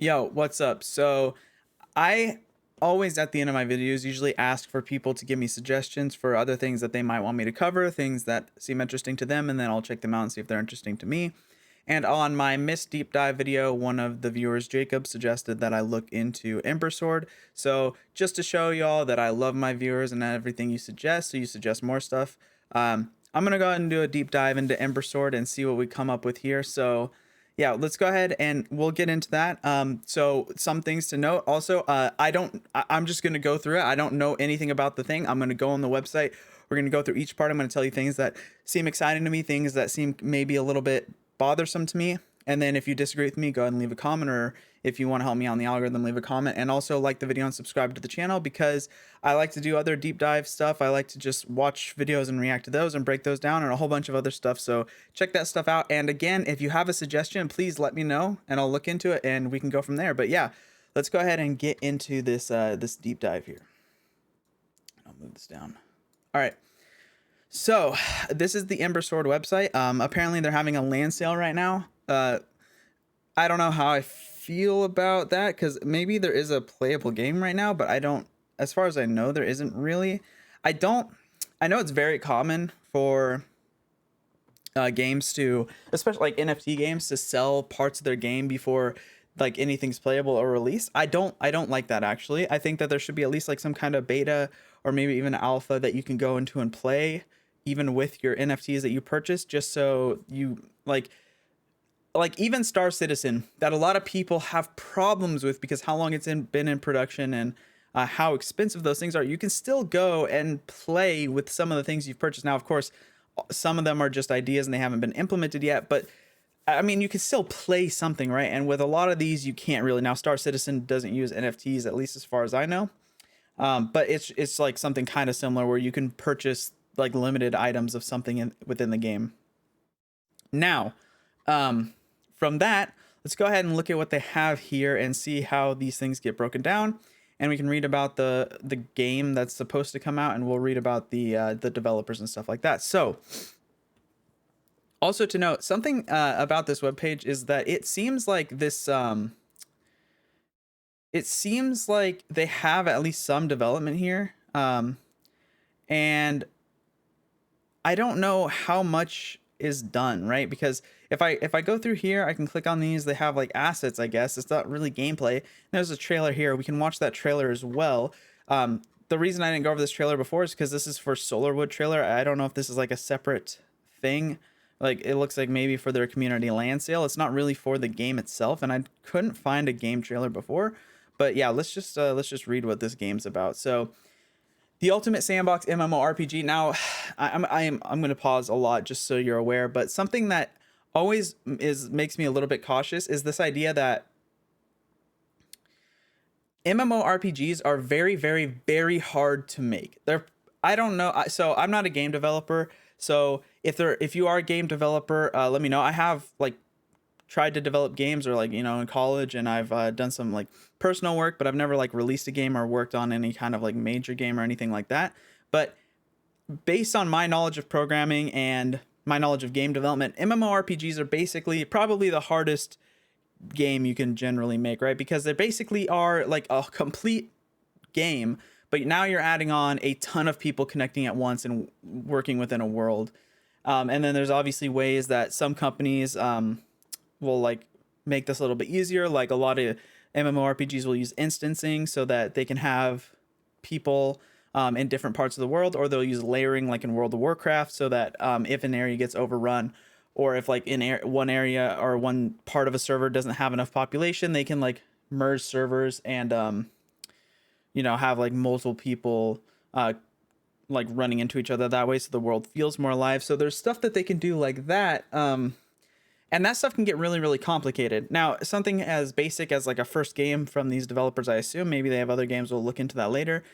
Yo, what's up? So I always at the end of my videos usually ask for people to give me suggestions for other things that they might want me to cover, things that seem interesting to them, and then I'll check them out and see if they're interesting to me. And on my Mist Deep Dive video, one of the viewers, Jacob, suggested that I look into Ember Sword. So just to show y'all that I love my viewers and everything you suggest, so you suggest more stuff, I'm going to go ahead and do a deep dive into Ember Sword and see what we come up with here. So yeah, let's go ahead and we'll get into that. So some things to note also, I'm just going to go through it. I don't know anything about the thing. I'm going to go on the website. We're going to go through each part. I'm going to tell you things that seem exciting to me, things that seem maybe a little bit bothersome to me. And then if you disagree with me, go ahead and leave a comment, or if you want to help me on the algorithm, leave a comment. And also like the video and subscribe to the channel, because I like to do other deep dive stuff. I like to just watch videos and react to those and break those down, and a whole bunch of other stuff. So check that stuff out. And again, if you have a suggestion, please let me know and I'll look into it and we can go from there. But yeah, let's go ahead and get into this this deep dive here. I'll move this down. All right. So this is the Ember Sword website. Apparently they're having a land sale right now. I don't know how I feel about that, because maybe there is a playable game right now, but I don't, as far as I know, there isn't really. I know it's very common for games to, especially like NFT games, to sell parts of their game before like anything's playable or released. I don't like that, actually. I think that there should be at least like some kind of beta or maybe even alpha that you can go into and play even with your NFTs that you purchase, just so you like even Star Citizen, that a lot of people have problems with because how long it's been in production, and how expensive those things are. You can still go and play with some of the things you've purchased. Now, of course, some of them are just ideas and they haven't been implemented yet, but I mean, you can still play something, right? And with a lot of these, you can't really. Now, Star Citizen doesn't use NFTs, at least as far as I know. But it's like something kind of similar where you can purchase like limited items of something within the game. Now, from that, let's go ahead and look at what they have here and see how these things get broken down. And we can read about the game that's supposed to come out, and we'll read about the developers and stuff like that. So, also to note, something about this webpage is that it seems like this it seems like they have at least some development here, and I don't know how much is done, right? Because if I go through here, I can click on these. They have like assets, I guess. It's not really gameplay. There's a trailer here. We can watch that trailer as well. The reason I didn't go over this trailer before is because this is for Solarwood trailer. I don't know if this is like a separate thing. Like, it looks like maybe for their community land sale. It's not really for the game itself, and I couldn't find a game trailer before. But yeah, let's just read what this game's about. So, the ultimate sandbox MMORPG. Now, I'm going to pause a lot just so you're aware, but something that always makes me a little bit cautious is this idea that MMORPGs are very, very, very hard to make. I don't know. So I'm not a game developer. So if you are a game developer, let me know. I have like tried to develop games, or like, in college, and I've done some like personal work, but I've never like released a game or worked on any kind of like major game or anything like that. But based on my knowledge of programming and my knowledge of game development, MMORPGs are basically probably the hardest game you can generally make, right? Because they basically are like a complete game, but now you're adding on a ton of people connecting at once and working within a world. And then there's obviously ways that some companies will like make this a little bit easier. Like a lot of MMORPGs will use instancing so that they can have people in different parts of the world, or they'll use layering like in World of Warcraft, so that if an area gets overrun, or if like in one area or one part of a server doesn't have enough population, they can like merge servers and have like multiple people like running into each other that way, so the world feels more alive. So there's stuff that they can do like that. And that stuff can get really, really complicated. Now, something as basic as like a first game from these developers, I assume, maybe they have other games, we'll look into that later.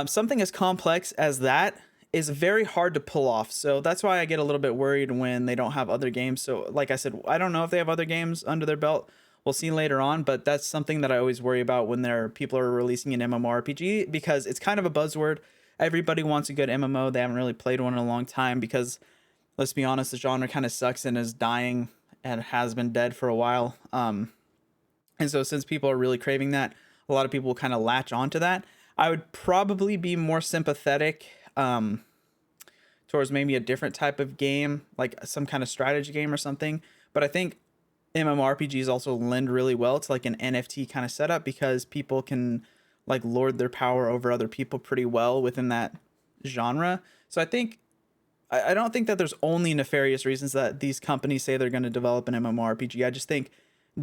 Something as complex as that is very hard to pull off. So that's why I get a little bit worried when they don't have other games. So like I said, I don't know if they have other games under their belt. We'll see later on, but that's something that I always worry about when people are releasing an MMORPG, because it's kind of a buzzword. Everybody wants a good MMO. They haven't really played one in a long time, because let's be honest, the genre kind of sucks and is dying and has been dead for a while. And so since people are really craving that, a lot of people will kind of latch onto that. I would probably be more sympathetic towards maybe a different type of game, like some kind of strategy game or something. But I think MMORPGs also lend really well to like an NFT kind of setup, because people can like lord their power over other people pretty well within that genre. So I think I don't think that there's only nefarious reasons that these companies say they're going to develop an MMORPG. I just think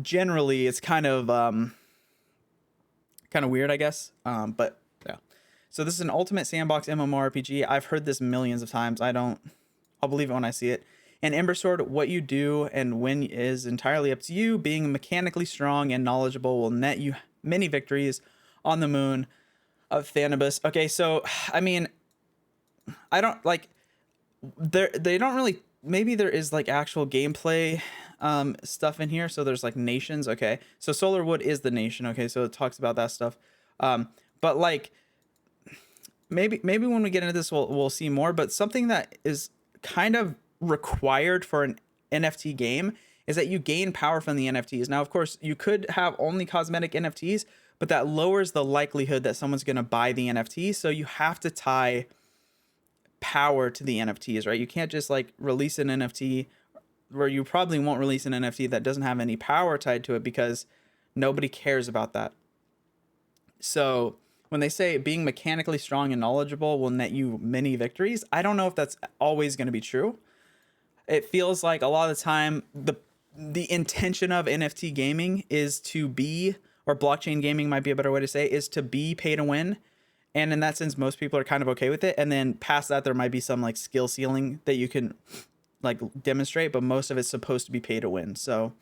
generally it's kind of weird, I guess. But yeah. So this is an ultimate sandbox MMORPG. I've heard this millions of times. I'll believe it when I see it. And Ember Sword, what you do and when is entirely up to you. Being mechanically strong and knowledgeable will net you many victories on the moon of Thanabus. Okay, so I mean, I don't like they don't really, maybe there is like actual gameplay stuff in here. So there's like nations. Okay, so Solarwood is the nation. Okay, so it talks about that stuff. But like maybe when we get into this we'll see more. But something that is kind of required for an NFT game is that you gain power from the NFTs. Now, of course, you could have only cosmetic NFTs, but that lowers the likelihood that someone's going to buy the NFT. So you have to tie power to the NFTs, right? You can't just like release an NFT, where you probably won't release an NFT that doesn't have any power tied to it, because nobody cares about that. So when they say being mechanically strong and knowledgeable will net you many victories, I don't know if that's always going to be true. It feels like a lot of the time the intention of NFT gaming is to be, or blockchain gaming might be a better way to say, is to be pay to win. And in that sense, most people are kind of okay with it. And then past that, there might be some like skill ceiling that you can like demonstrate, but most of it's supposed to be pay to win. So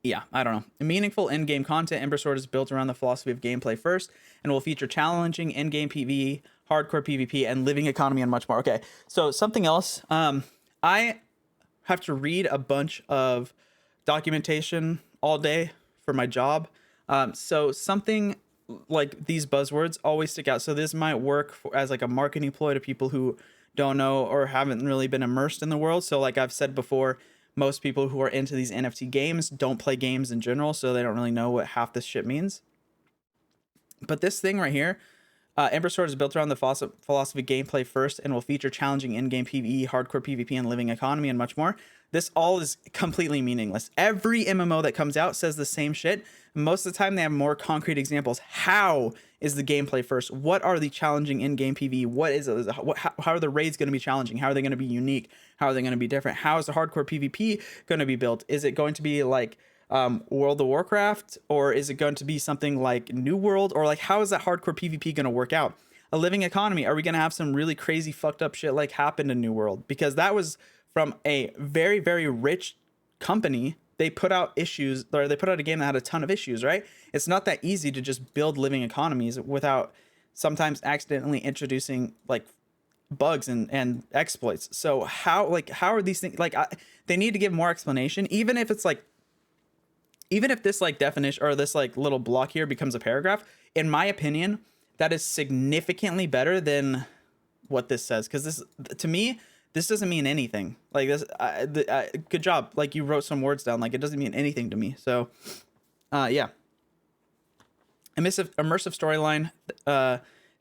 yeah, I don't know. Meaningful in-game content. Ember Sword is built around the philosophy of gameplay first and will feature challenging in-game PvE, hardcore PvP, and living economy, and much more. Okay, so something else. I have to read a bunch of documentation all day for my job. So something like these buzzwords always stick out. So this might work as like a marketing ploy to people who don't know or haven't really been immersed in the world. So like I've said before, most people who are into these NFT games don't play games in general, so they don't really know what half this shit means. But this thing right here, Ember Sword is built around the philosophy of gameplay first and will feature challenging in-game PvE, hardcore PvP, and living economy, and much more. This all is completely meaningless. Every MMO that comes out says the same shit. Most of the time, they have more concrete examples. How is the gameplay first? What are the challenging in-game PvE? What is it? How are the raids going to be challenging? How are they going to be unique? How are they going to be different? How is the hardcore PvP going to be built? Is it going to be like World of Warcraft, or is it going to be something like New World, or like how is that hardcore PvP going to work out? A living economy, are we going to have some really crazy fucked up shit like happened in New World? Because that was from a very, very rich company. They put out issues, or they put out a game that had a ton of issues, right? It's not that easy to just build living economies without sometimes accidentally introducing like bugs and exploits. So how are these things like they need to give more explanation, even if it's like, even if this like definition or this like little block here becomes a paragraph. In my opinion, that is significantly better than what this says, because this, to me, this doesn't mean anything. Like this, good job. Like you wrote some words down. Like it doesn't mean anything to me. So, yeah. Immersive storyline.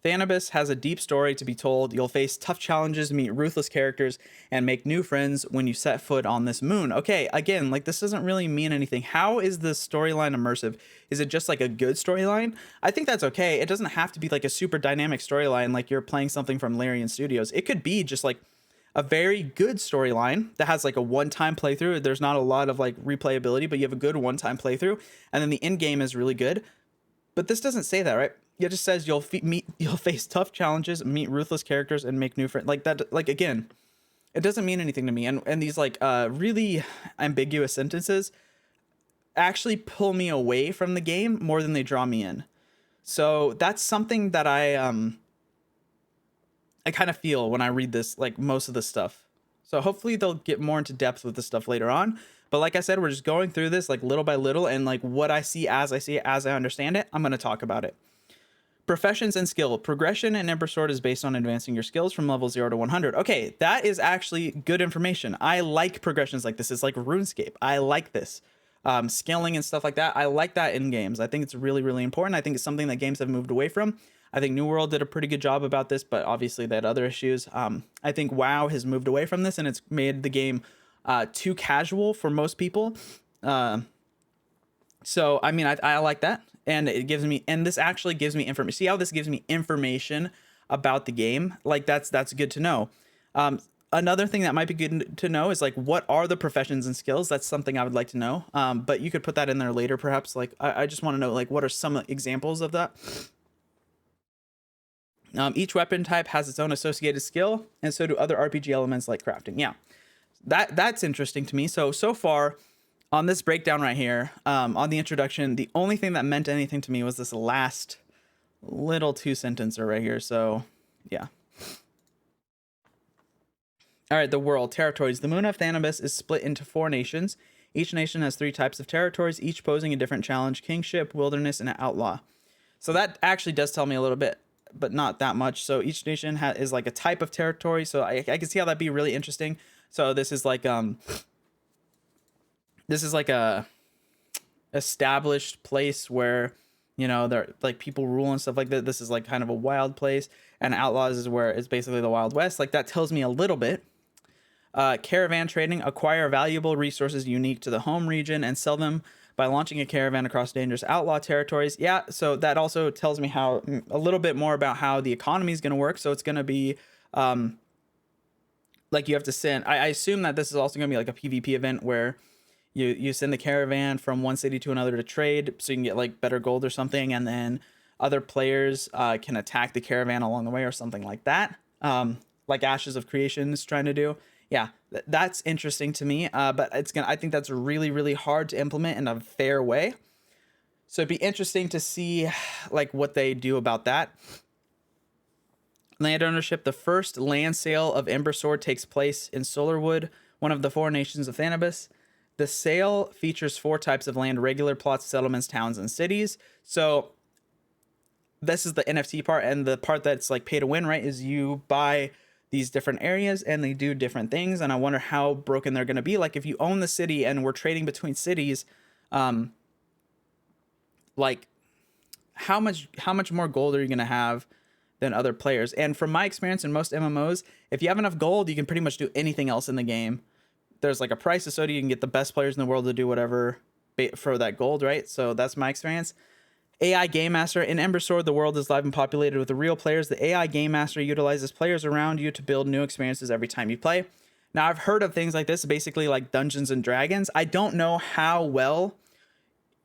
Thanabus has a deep story to be told. You'll face tough challenges, meet ruthless characters, and make new friends when you set foot on this moon. Okay, again, like this doesn't really mean anything. How is the storyline immersive? Is it just like a good storyline? I think that's okay. It doesn't have to be like a super dynamic storyline like you're playing something from Larian Studios. It could be just like a very good storyline that has like a one-time playthrough. There's not a lot of like replayability, but you have a good one-time playthrough, and then the end game is really good. But this doesn't say that, right? It just says you'll face tough challenges, meet ruthless characters, and make new friends. Like that, like again, it doesn't mean anything to me. And these like really ambiguous sentences actually pull me away from the game more than they draw me in. So that's something that I kind of feel when I read this, like most of the stuff. So hopefully they'll get more into depth with this stuff later on. But like I said, we're just going through this like little by little, and like what I see as I understand it, I'm going to talk about it. Professions and skill. Progression in Ember Sword is based on advancing your skills from level 0 to 100. Okay, that is actually good information. I like progressions like this. It's like RuneScape. I like this. scaling and stuff like that. I like that in games. I think it's really, really important. I think it's something that games have moved away from. I think New World did a pretty good job about this, but obviously they had other issues. I think WoW has moved away from this, and it's made the game too casual for most people. So I mean, I like that, and it gives me, and this actually gives me information. See how this gives me information about the game? Like that's good to know. Another thing that might be good to know is like, what are the professions and skills? That's something I would like to know. But you could put that in there later, perhaps. Like I just want to know like, what are some examples of that? Each weapon type has its own associated skill, and so do other RPG elements like crafting. Yeah, that's interesting to me. So far on this breakdown right here, on the introduction, the only thing that meant anything to me was this last little 2-sentencer right here. So yeah. All right, the world territories. The moon of Thanabus is split into 4 nations. Each nation has 3 types of territories, each posing a different challenge: kingship, wilderness, and outlaw. So that actually does tell me a little bit, but not that much. So each nation is like a type of territory. So I can see how that'd be really interesting. So this is like a established place where, you know, there like people rule and stuff like that. This is like kind of a wild place, and outlaws is where it's basically the Wild West. Like that tells me a little bit. Caravan trading: acquire valuable resources unique to the home region and sell them by launching a caravan across dangerous outlaw territories. Yeah, so that also tells me how a little bit more about how the economy is going to work. So it's going to be like you have to send. I assume that this is also going to be like a PvP event where you send the caravan from one city to another to trade, so you can get like better gold or something, and then other players can attack the caravan along the way or something like that. Like Ashes of Creation is trying to do. Yeah, that's interesting to me. But I think that's really, really hard to implement in a fair way. So it'd be interesting to see like what they do about that. Land ownership: the first land sale of Ember Sword takes place in Solarwood, one of the 4 nations of Thanabus. The sale features 4 types of land: regular plots, settlements, towns, and cities. So this is the NFT part, and the part that's like pay to win, right, is you buy these different areas and they do different things. And I wonder how broken they're going to be. Like if you own the city and we're trading between cities, like how much more gold are you going to have than other players? And from my experience in most MMOs, if you have enough gold, you can pretty much do anything else in the game. There's like a price associated. You can get the best players in the world to do whatever for that gold, right? So that's my experience. AI Game Master: in Ember Sword, the world is live and populated with the real players. The AI Game Master utilizes players around you to build new experiences every time you play. Now, I've heard of things like this, basically like Dungeons and Dragons. I don't know how well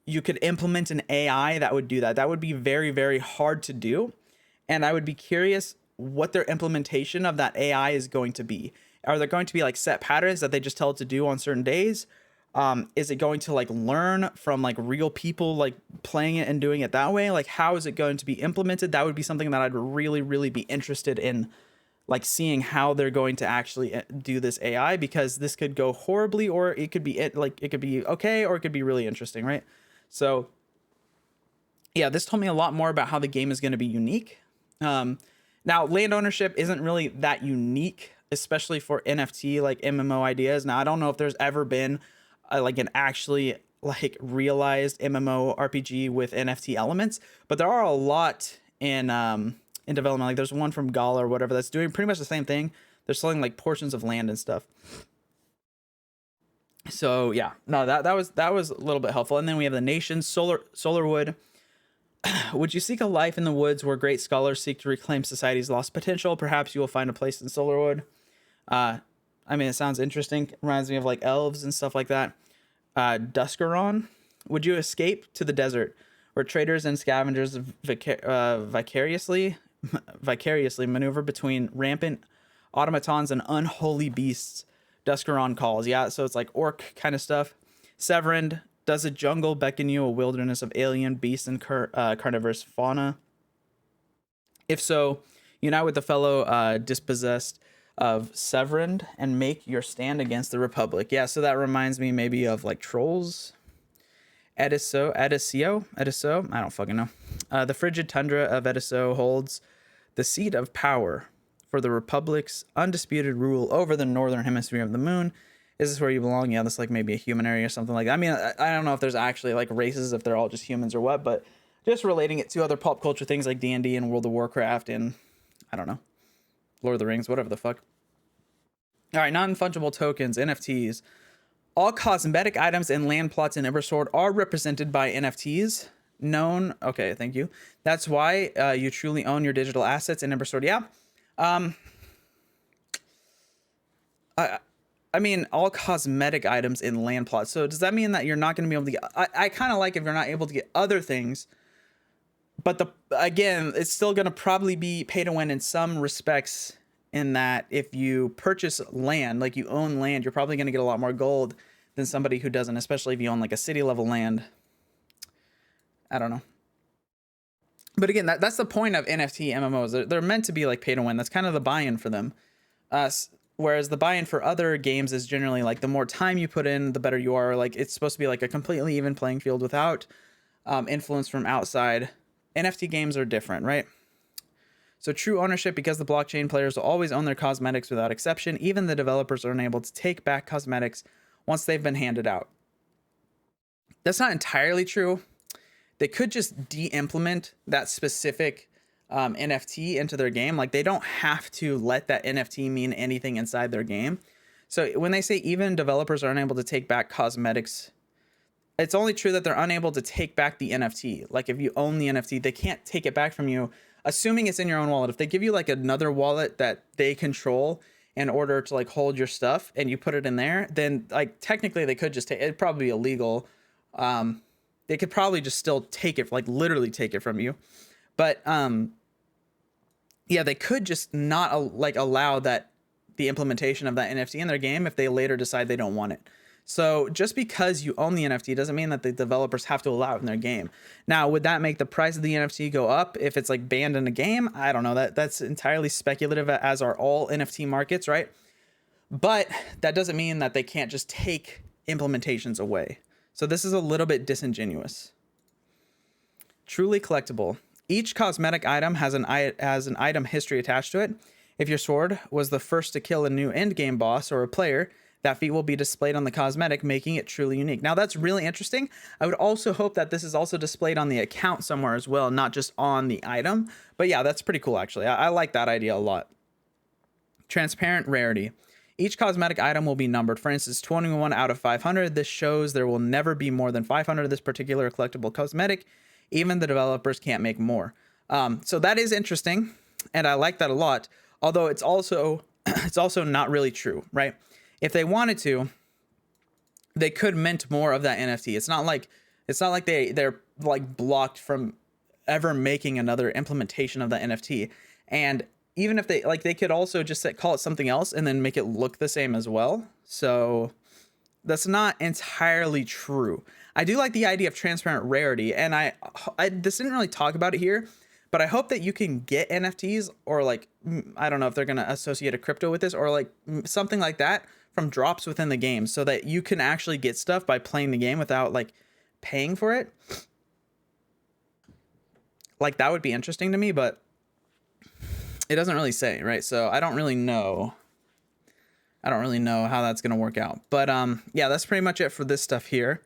you could implement an AI that would do that. That would be very, very hard to do. And I would be curious what their implementation of that AI is going to be. Are there going to be like set patterns that they just tell it to do on certain days? Is it going to like learn from like real people like playing it and doing it that way? Like how is it going to be implemented? That would be something that I'd really, really be interested in, like seeing how they're going to actually do this AI, because this could go horribly, or it could be it could be okay, or it could be really interesting, right? So yeah, this told me a lot more about how the game is going to be unique. Now land ownership isn't really that unique, especially for NFT like MMO ideas. Now I don't know if there's ever been like an actually like realized MMORPG with NFT elements, but there are a lot in development. Like there's one from Gala or whatever that's doing pretty much the same thing. They're selling like portions of land and stuff. So yeah, no, that was a little bit helpful. And then we have the nations. Solarwood. Would you seek a life in the woods where great scholars seek to reclaim society's lost potential? Perhaps you will find a place in Solarwood. I mean, it sounds interesting. Reminds me of like elves and stuff like that. Duscaron. Would you escape to the desert where traders and scavengers vicariously maneuver between rampant automatons and unholy beasts? Duscaron calls. Yeah, so it's like orc kind of stuff. Severand. Does a jungle beckon you, a wilderness of alien beasts and carnivorous fauna? If so, unite with the fellow dispossessed of Severand and make your stand against the Republic. Yeah, so that reminds me maybe of like trolls. Ediso, I don't fucking know. The frigid tundra of Ediso holds the seat of power for the Republic's undisputed rule over the northern hemisphere of the moon. Is this where you belong? Yeah, this is like maybe a human area or something like that. I mean, I don't know if there's actually like races, if they're all just humans or what, but just relating it to other pop culture things like D&D and World of Warcraft and, I don't know, Lord of the Rings, whatever the fuck. All right, non-fungible tokens, NFTs. All cosmetic items and land plots in Ember Sword are represented by NFTs. Known, okay, thank you. That's why you truly own your digital assets in Ember Sword. Yeah. I mean, all cosmetic items in land plots. So does that mean that you're not going to be able to get... I kind of like if you're not able to get other things, but again, it's still going to probably be pay to win in some respects, in that if you purchase land, like you own land, you're probably going to get a lot more gold than somebody who doesn't, especially if you own like a city level land. I don't know. But again, that's the point of NFT MMOs. They're meant to be like pay to win. That's kind of the buy-in for them. Whereas the buy-in for other games is generally like the more time you put in, the better you are. Like it's supposed to be like a completely even playing field without influence from outside. NFT games are different, right? So true ownership, because the blockchain players will always own their cosmetics without exception. Even the developers are unable to take back cosmetics once they've been handed out. That's not entirely true. They could just de-implement that specific NFT into their game. Like they don't have to let that NFT mean anything inside their game. So when they say even developers are unable to take back cosmetics, it's only true that they're unable to take back the NFT. Like if you own the NFT, they can't take it back from you, assuming it's in your own wallet. If they give you like another wallet that they control in order to like hold your stuff and you put it in there, then like technically they could just take it. It'd probably be illegal. They could probably just still take it, like literally take it from you. But yeah, they could just not allow that the implementation of that NFT in their game if they later decide they don't want it. So just because you own the NFT doesn't mean that the developers have to allow it in their game. Now, would that make the price of the NFT go up if it's like banned in a game? I don't know. That's entirely speculative, as are all NFT markets, right? But that doesn't mean that they can't just take implementations away. So this is a little bit disingenuous. Truly collectible. Each cosmetic item has an item history attached to it. If your sword was the first to kill a new endgame boss or a player, that feat will be displayed on the cosmetic, making it truly unique. Now that's really interesting. I would also hope that this is also displayed on the account somewhere as well, not just on the item. But yeah, that's pretty cool actually. I like that idea a lot. Transparent rarity. Each cosmetic item will be numbered. For instance, 21 out of 500. This shows there will never be more than 500 of this particular collectible cosmetic. Even the developers can't make more. So that is interesting, and I like that a lot. Although it's also not really true, right? If they wanted to, they could mint more of that NFT. It's not like they're like blocked from ever making another implementation of that NFT. And even if they could also just call it something else and then make it look the same as well. So that's not entirely true. I do like the idea of transparent rarity, and I this didn't really talk about it here, but I hope that you can get NFTs, or like, I don't know if they're going to associate a crypto with this, or like something like that from drops within the game, so that you can actually get stuff by playing the game without like paying for it. Like that would be interesting to me, but it doesn't really say, right? So I don't really know how that's going to work out. But yeah, that's pretty much it for this stuff here.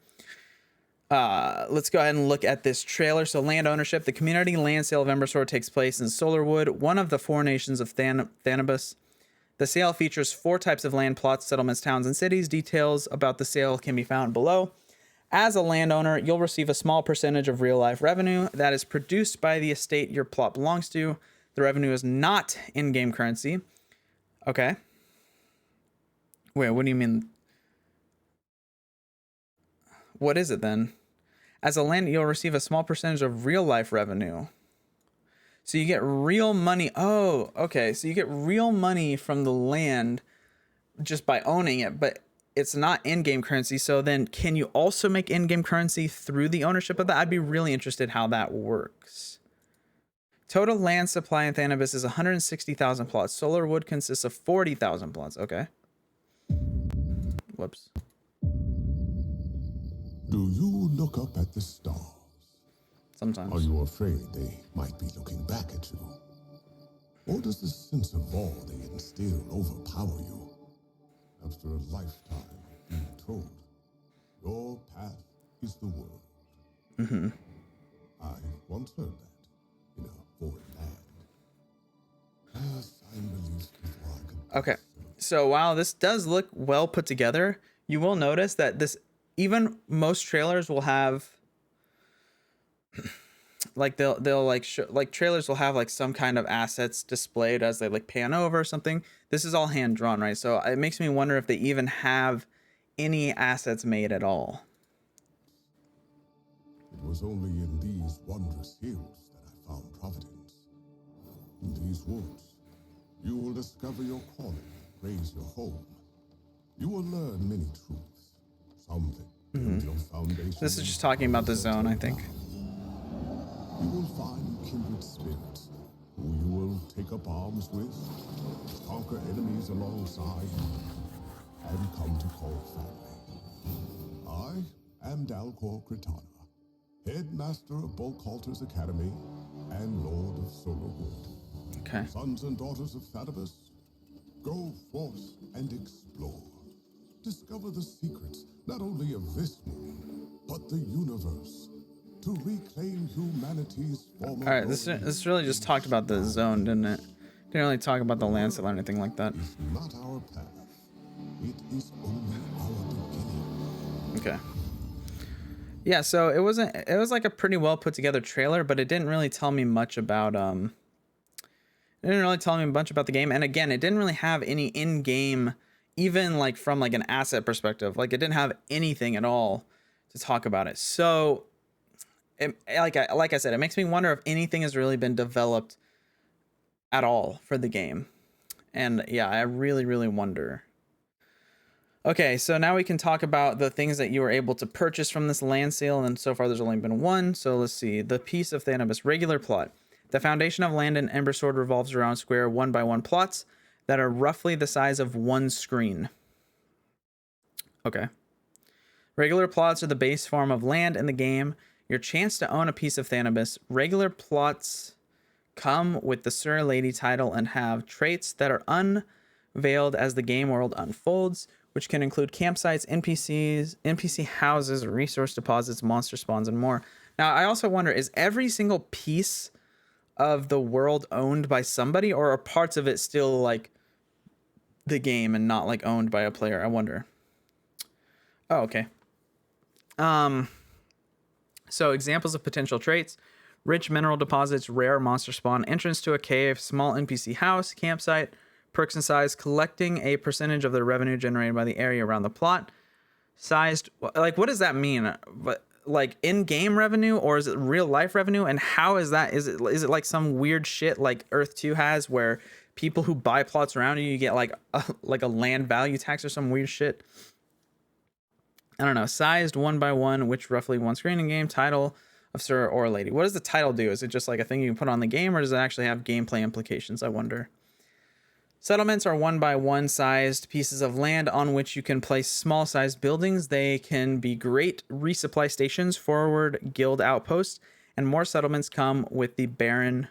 Let's go ahead and look at this trailer. So land ownership. The community land sale of Ember Sword takes place in Solarwood, one of the 4 nations of Thanabus. The sale features 4 types of land plots, settlements, towns, and cities. Details about the sale can be found below. As a landowner, you'll receive a small percentage of real-life revenue that is produced by the estate your plot belongs to. The revenue is not in-game currency. Okay. Wait, what do you mean? What is it then? As a land, you'll receive a small percentage of real-life revenue. So you get real money. Oh, okay. So you get real money from the land just by owning it, but it's not in-game currency. So then can you also make in-game currency through the ownership of that? I'd be really interested how that works. Total land supply in Thanabus is 160,000 plots. Solarwood consists of 40,000 plots. Okay. Whoops. Do you look up at the stars? Sometimes. Are you afraid they might be looking back at you? Or does the sense of awe they instill overpower you? after a lifetime being told your path is the world. Mm-hmm. I once heard that in a foreign land. As I'm released before I could. Okay, so while this does look well put together, you will notice that this, even most trailers will have like they'll like like trailers will have like some kind of assets displayed as they like pan over or something. This is all hand drawn, right? So it makes me wonder if they even have any assets made at all. It was only in these wondrous hills that I found providence. In these woods, you will discover your calling, raise your home. You will learn many truths. Some that build your foundation. This is just talking about the zone, I think. You will find kindred spirits who you will take up arms with, conquer enemies alongside, and come to call family. I am Dalcor Kritana, headmaster of Bulkhalter's Academy and Lord of Solarwood. Okay. Sons and daughters of Thaddeus, go forth and explore. Discover the secrets not only of this moon, but the universe. To reclaim humanity's former. All right, this really just talked about the zone, didn't it? Didn't really talk about the landfill or anything like that. It's not our path. It is only our beginning. Okay. Yeah, so it was like a pretty well put together trailer, but it didn't really tell me much about the game. And again, it didn't really have any in-game, even like from like an asset perspective. Like it didn't have anything at all to talk about it. So like I said, it makes me wonder if anything has really been developed at all for the game. And yeah, I really, really wonder. Okay, so now we can talk about the things that you were able to purchase from this land sale, and so far there's only been one. So let's see. The Piece of Thanabus regular plot. The foundation of land in Ember Sword revolves around square 1x1 plots that are roughly the size of one screen. Okay. Regular plots are the base form of land in the game. Your chance to own a piece of Thanabus. Regular plots come with the Sir Lady title and have traits that are unveiled as the game world unfolds, which can include campsites, NPCs, NPC houses, resource deposits, monster spawns, and more. Now, I also wonder, is every single piece of the world owned by somebody, or are parts of it still like the game and not like owned by a player? I wonder. Oh, okay. So examples of potential traits: rich mineral deposits, rare monster spawn, entrance to a cave, small NPC house, campsite, perks and size, collecting a percentage of the revenue generated by the area around the plot, sized, like what does that mean? But like in-game revenue, or is it real life revenue? And how is that? Is it like some weird shit like Earth 2 has, where people who buy plots around you get like a land value tax or some weird shit? I don't know. Sized 1x1, which roughly one screen in game. Title of Sir or Lady. What does the title do? Is it just like a thing you can put on the game, or does it actually have gameplay implications? I wonder. Settlements are 1x1 sized pieces of land on which you can place small sized buildings. They can be great resupply stations, forward guild outposts, and more settlements come with the Baron.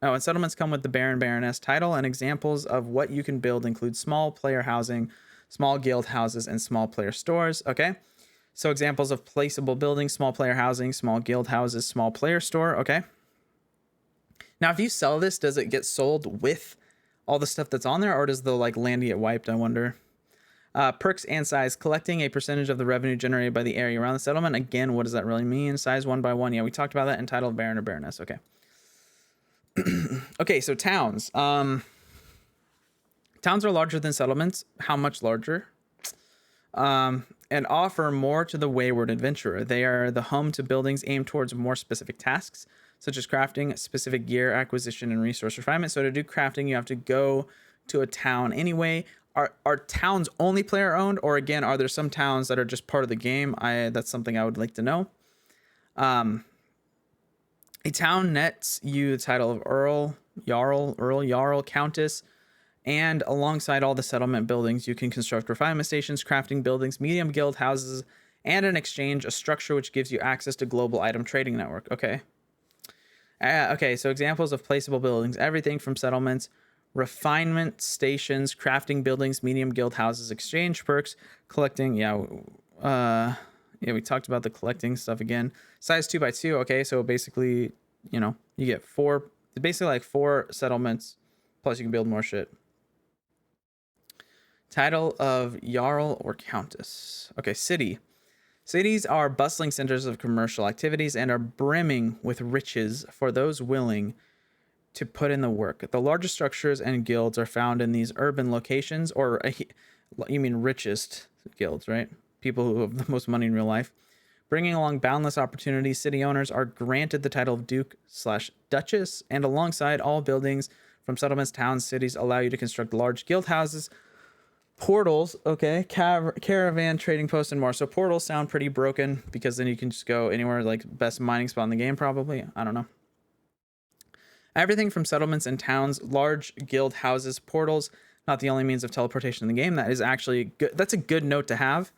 Oh, and settlements come with the Baron Baroness title, and examples of what you can build include small player housing, small guild houses, and small player stores. Okay. So examples of placeable buildings: small player housing, small guild houses, small player store. Okay. Now, if you sell this, does it get sold with all the stuff that's on there, or does the like land get wiped? I wonder. Perks and size: collecting a percentage of the revenue generated by the area around the settlement. Again, what does that really mean? Size 1x1. Yeah, we talked about that. Entitled Baron or Baroness. Okay. Okay, so towns. Towns are larger than settlements. How much larger? And offer more to the wayward adventurer. They are the home to buildings aimed towards more specific tasks, such as crafting, specific gear acquisition, and resource refinement. So to do crafting, you have to go to a town anyway. Are towns only player owned, or again, are there some towns that are just part of the game? That's something I would like to know. A town nets you the title of Earl, Jarl, Countess, and alongside all the settlement buildings, you can construct refinement stations, crafting buildings, medium guild houses, and an exchange, a structure which gives you access to global item trading network. Okay. Okay, so examples of placeable buildings: everything from settlements, refinement stations, crafting buildings, medium guild houses, exchange perks, collecting. Yeah, yeah, we talked about the collecting stuff again. Size 2x2. Okay, so basically, you get basically like 4 settlements, plus you can build more shit. Title of Jarl or Countess. Okay, city. Cities are bustling centers of commercial activities and are brimming with riches for those willing to put in the work. The largest structures and guilds are found in these urban locations, or you mean richest guilds, right? People who have the most money in real life. Bringing along boundless opportunities, city owners are granted the title of Duke/Duchess, and alongside all buildings from settlements, towns, cities allow you to construct large guild houses, portals, okay, caravan, trading posts, and more. So portals sound pretty broken because then you can just go anywhere, like best mining spot in the game, probably. I don't know. Everything from settlements and towns, large guild houses, portals, not the only means of teleportation in the game. That is actually good. That's a good note to have.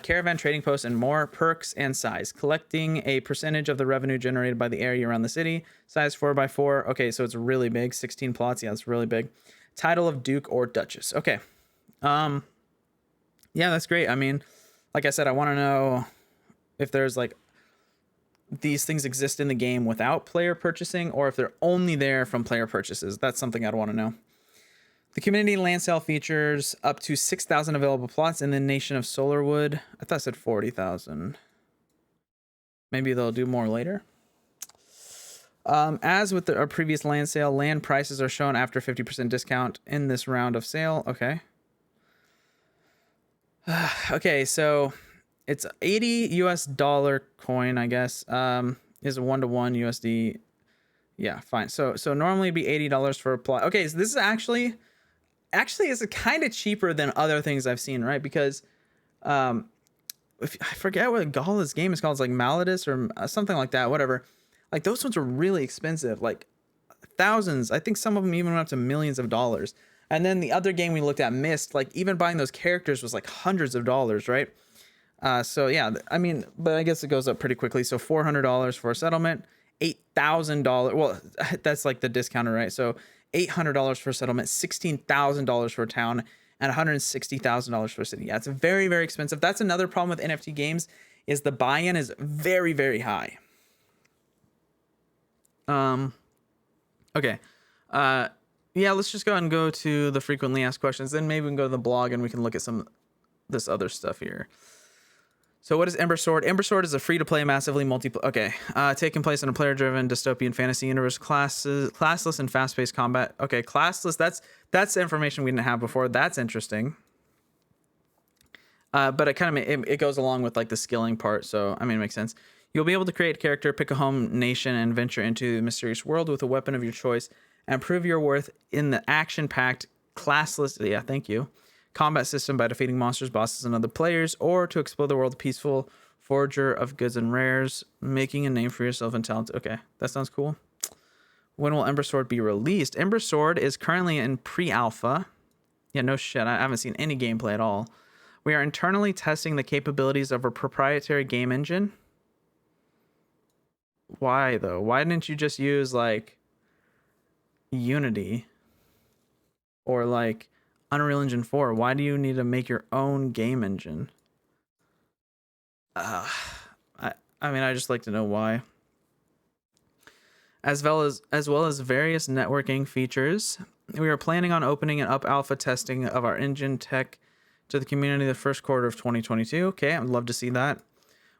Caravan, trading posts, and more. Perks and size. Collecting a percentage of the revenue generated by the area around the city. Size 4x4. Okay, so it's really big. 16 plots. Yeah, it's really big. Title of Duke or Duchess. Okay. Yeah, that's great. I mean, like I said, I want to know if there's like these things exist in the game without player purchasing, or if they're only there from player purchases. That's something I'd want to know. The community land sale features up to 6,000 available plots in the nation of Solarwood. I thought it said 40,000. Maybe they'll do more later. As with our previous land sale, land prices are shown after 50% discount in this round of sale. Okay. Okay, so it's 80 US dollar coin, I guess. Is a 1-to-1 USD. Yeah, fine. So normally it'd be $80 for a plot. Okay, so this is actually is kind of cheaper than other things I've seen, right? Because if I forget what Gala's game is called, it's like Maladus or something like that, whatever. Like those ones are really expensive, like thousands. I think some of them even went up to millions of dollars. And then the other game we looked at, Myst, like even buying those characters was like hundreds of dollars, right? So yeah, I mean, but I guess it goes up pretty quickly. So $400 for a settlement, $8,000. Well, that's like the discounter, right? So $800 for a settlement, $16,000 for a town, and $160,000 for a city. Yeah, it's very, very expensive. That's another problem with NFT games, is the buy-in is very, very high. Okay. Yeah, let's just go ahead and go to the frequently asked questions. Then maybe we can go to the blog and we can look at some this other stuff here. So what is Ember Sword? Ember Sword is a free-to-play, massively taking place in a player-driven dystopian fantasy universe, classless and fast-paced combat. Okay, classless. That's information we didn't have before. That's interesting. But it kind of it goes along with like the skilling part. So I mean, it makes sense. You'll be able to create a character, pick a home nation, and venture into the mysterious world with a weapon of your choice, and prove your worth in the action-packed, classless. Yeah, thank you. Combat system by defeating monsters, bosses, and other players, or to explore the world, peaceful forger of goods and rares, making a name for yourself and talent. Okay, that sounds cool. When will Ember Sword be released? Ember Sword is currently in pre-alpha. Yeah, no shit. I haven't seen any gameplay at all. We are internally testing the capabilities of our proprietary game engine. Why though? Why didn't you just use like Unity or like Unreal Engine 4? Why do you need to make your own game engine? I mean, I just like to know why. As well as various networking features, we are planning on opening an up alpha testing of our engine tech to the community the first quarter of 2022. Okay, I'd love to see that.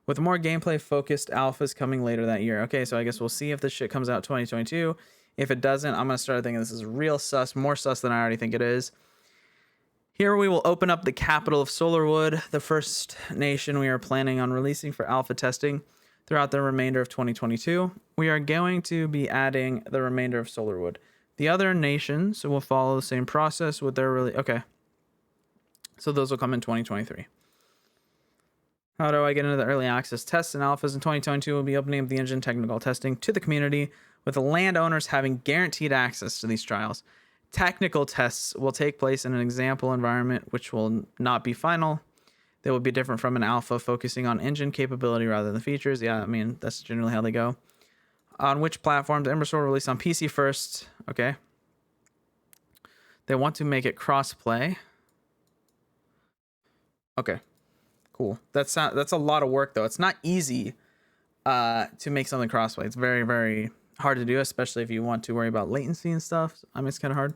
With more gameplay focused alphas coming later that year. Okay, so I guess we'll see if this shit comes out 2022. If it doesn't, I'm gonna start thinking this is real sus, more sus than I already think it is. Here we will open up the capital of Solarwood, the first nation we are planning on releasing for alpha testing throughout the remainder of 2022. We are going to be adding the remainder of Solarwood. The other nations will follow the same process with their okay. So those will come in 2023. How do I get into the early access tests and alphas? In 2022, we'll be opening up the engine technical testing to the community, with the landowners having guaranteed access to these trials. Technical tests will take place in an example environment, which will not be final. They will be different from an alpha, focusing on engine capability rather than features. Yeah, I mean, that's generally how they go. On which platforms? Ember Sword released on PC first. Okay. They want to make it cross-play. Okay, cool. That's a lot of work though. It's not easy to make something crossplay. It's very, very hard to do, especially if you want to worry about latency and stuff. I mean, it's kind of hard.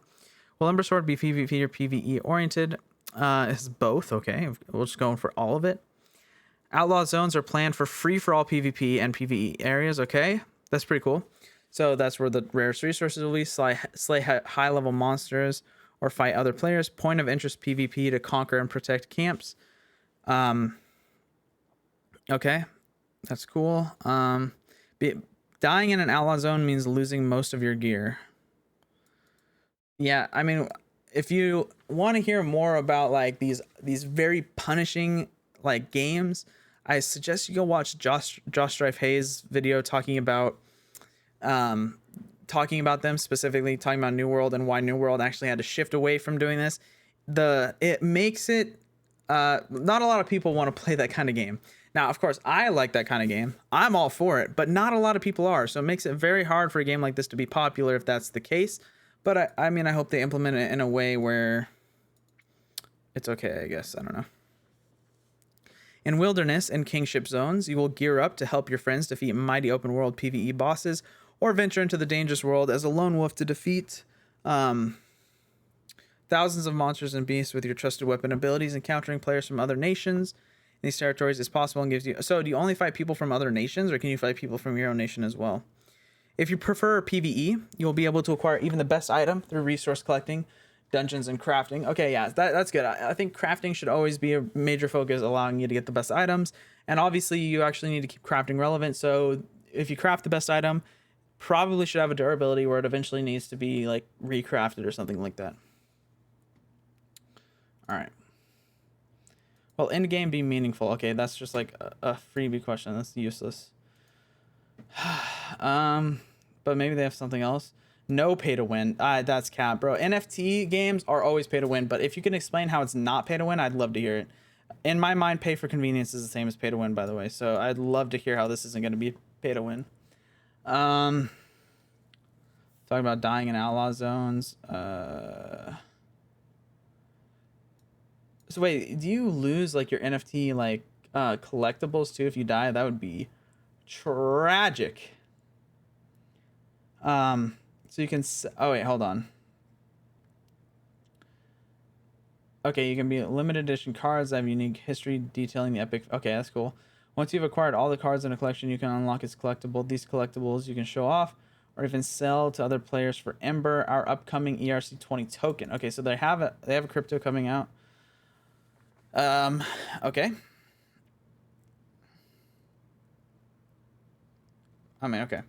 Will Ember Sword be PvP or PvE oriented? It's both. Okay, we'll just go for all of it. Outlaw zones are planned for free-for-all PvP and PvE areas. Okay, that's pretty cool. So that's where the rarest resources will be. Slay high-level monsters or fight other players. Point of interest PvP to conquer and protect camps. Okay, that's cool. Dying in an outlaw zone means losing most of your gear. Yeah, I mean, if you want to hear more about like these very punishing like games, I suggest you go watch Josh Strife Hayes' video talking about them specifically, talking about New World and why New World actually had to shift away from doing this. It makes it not a lot of people want to play that kind of game. Now, of course, I like that kind of game. I'm all for it, but not a lot of people are. So it makes it very hard for a game like this to be popular if that's the case. But I mean, I hope they implement it in a way where it's okay, I guess. I don't know. In Wilderness and Kingship zones, you will gear up to help your friends defeat mighty open world PvE bosses or venture into the dangerous world as a lone wolf to defeat thousands of monsters and beasts with your trusted weapon abilities. Encountering players from other nations in these territories is possible and gives you... So do you only fight people from other nations, or can you fight people from your own nation as well? If you prefer PvE, you'll be able to acquire even the best item through resource collecting, dungeons, and crafting. Okay, yeah, that's good. I think crafting should always be a major focus, allowing you to get the best items. And obviously, you actually need to keep crafting relevant. So if you craft the best item, probably should have a durability where it eventually needs to be like recrafted or something like that. All right. Well, end game be meaningful. Okay, that's just like a freebie question. That's useless. But maybe they have something else. No pay to win. That's cap, bro. NFT games are always pay to win, but if you can explain how it's not pay to win, I'd love to hear it. In my mind, pay for convenience is the same as pay to win, by the way. So I'd love to hear how this isn't going to be pay to win. Talking about dying in outlaw zones. So wait, do you lose like your NFT like collectibles too if you die? That would be tragic. So you can oh wait, hold on. Okay, you can be limited edition cards that have unique history detailing the epic. Okay, that's cool. Once you've acquired all the cards in a collection, you can unlock its collectible. These collectibles you can show off or even sell to other players for Ember, our upcoming ERC20 token. Okay, so they have a crypto coming out. Okay. I mean, okay.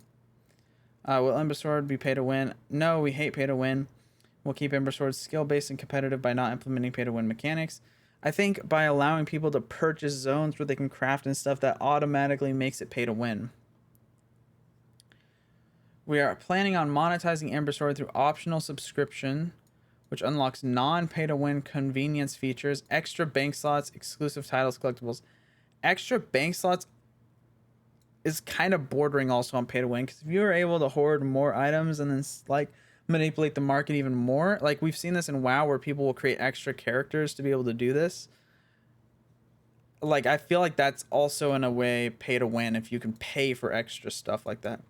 Will Ember Sword be pay to win? No, we hate pay to win. We'll keep Ember Sword skill based and competitive by not implementing pay to win mechanics. I think by allowing people to purchase zones where they can craft and stuff, that automatically makes it pay to win. We are planning on monetizing Ember Sword through optional subscription, which unlocks non-pay to win convenience features, extra bank slots, exclusive titles, collectibles. Extra bank slots is kind of bordering also on pay to win, because if you are able to hoard more items and then like manipulate the market even more, like we've seen this in WoW where people will create extra characters to be able to do this. Like I feel like that's also in a way pay to win if you can pay for extra stuff like that.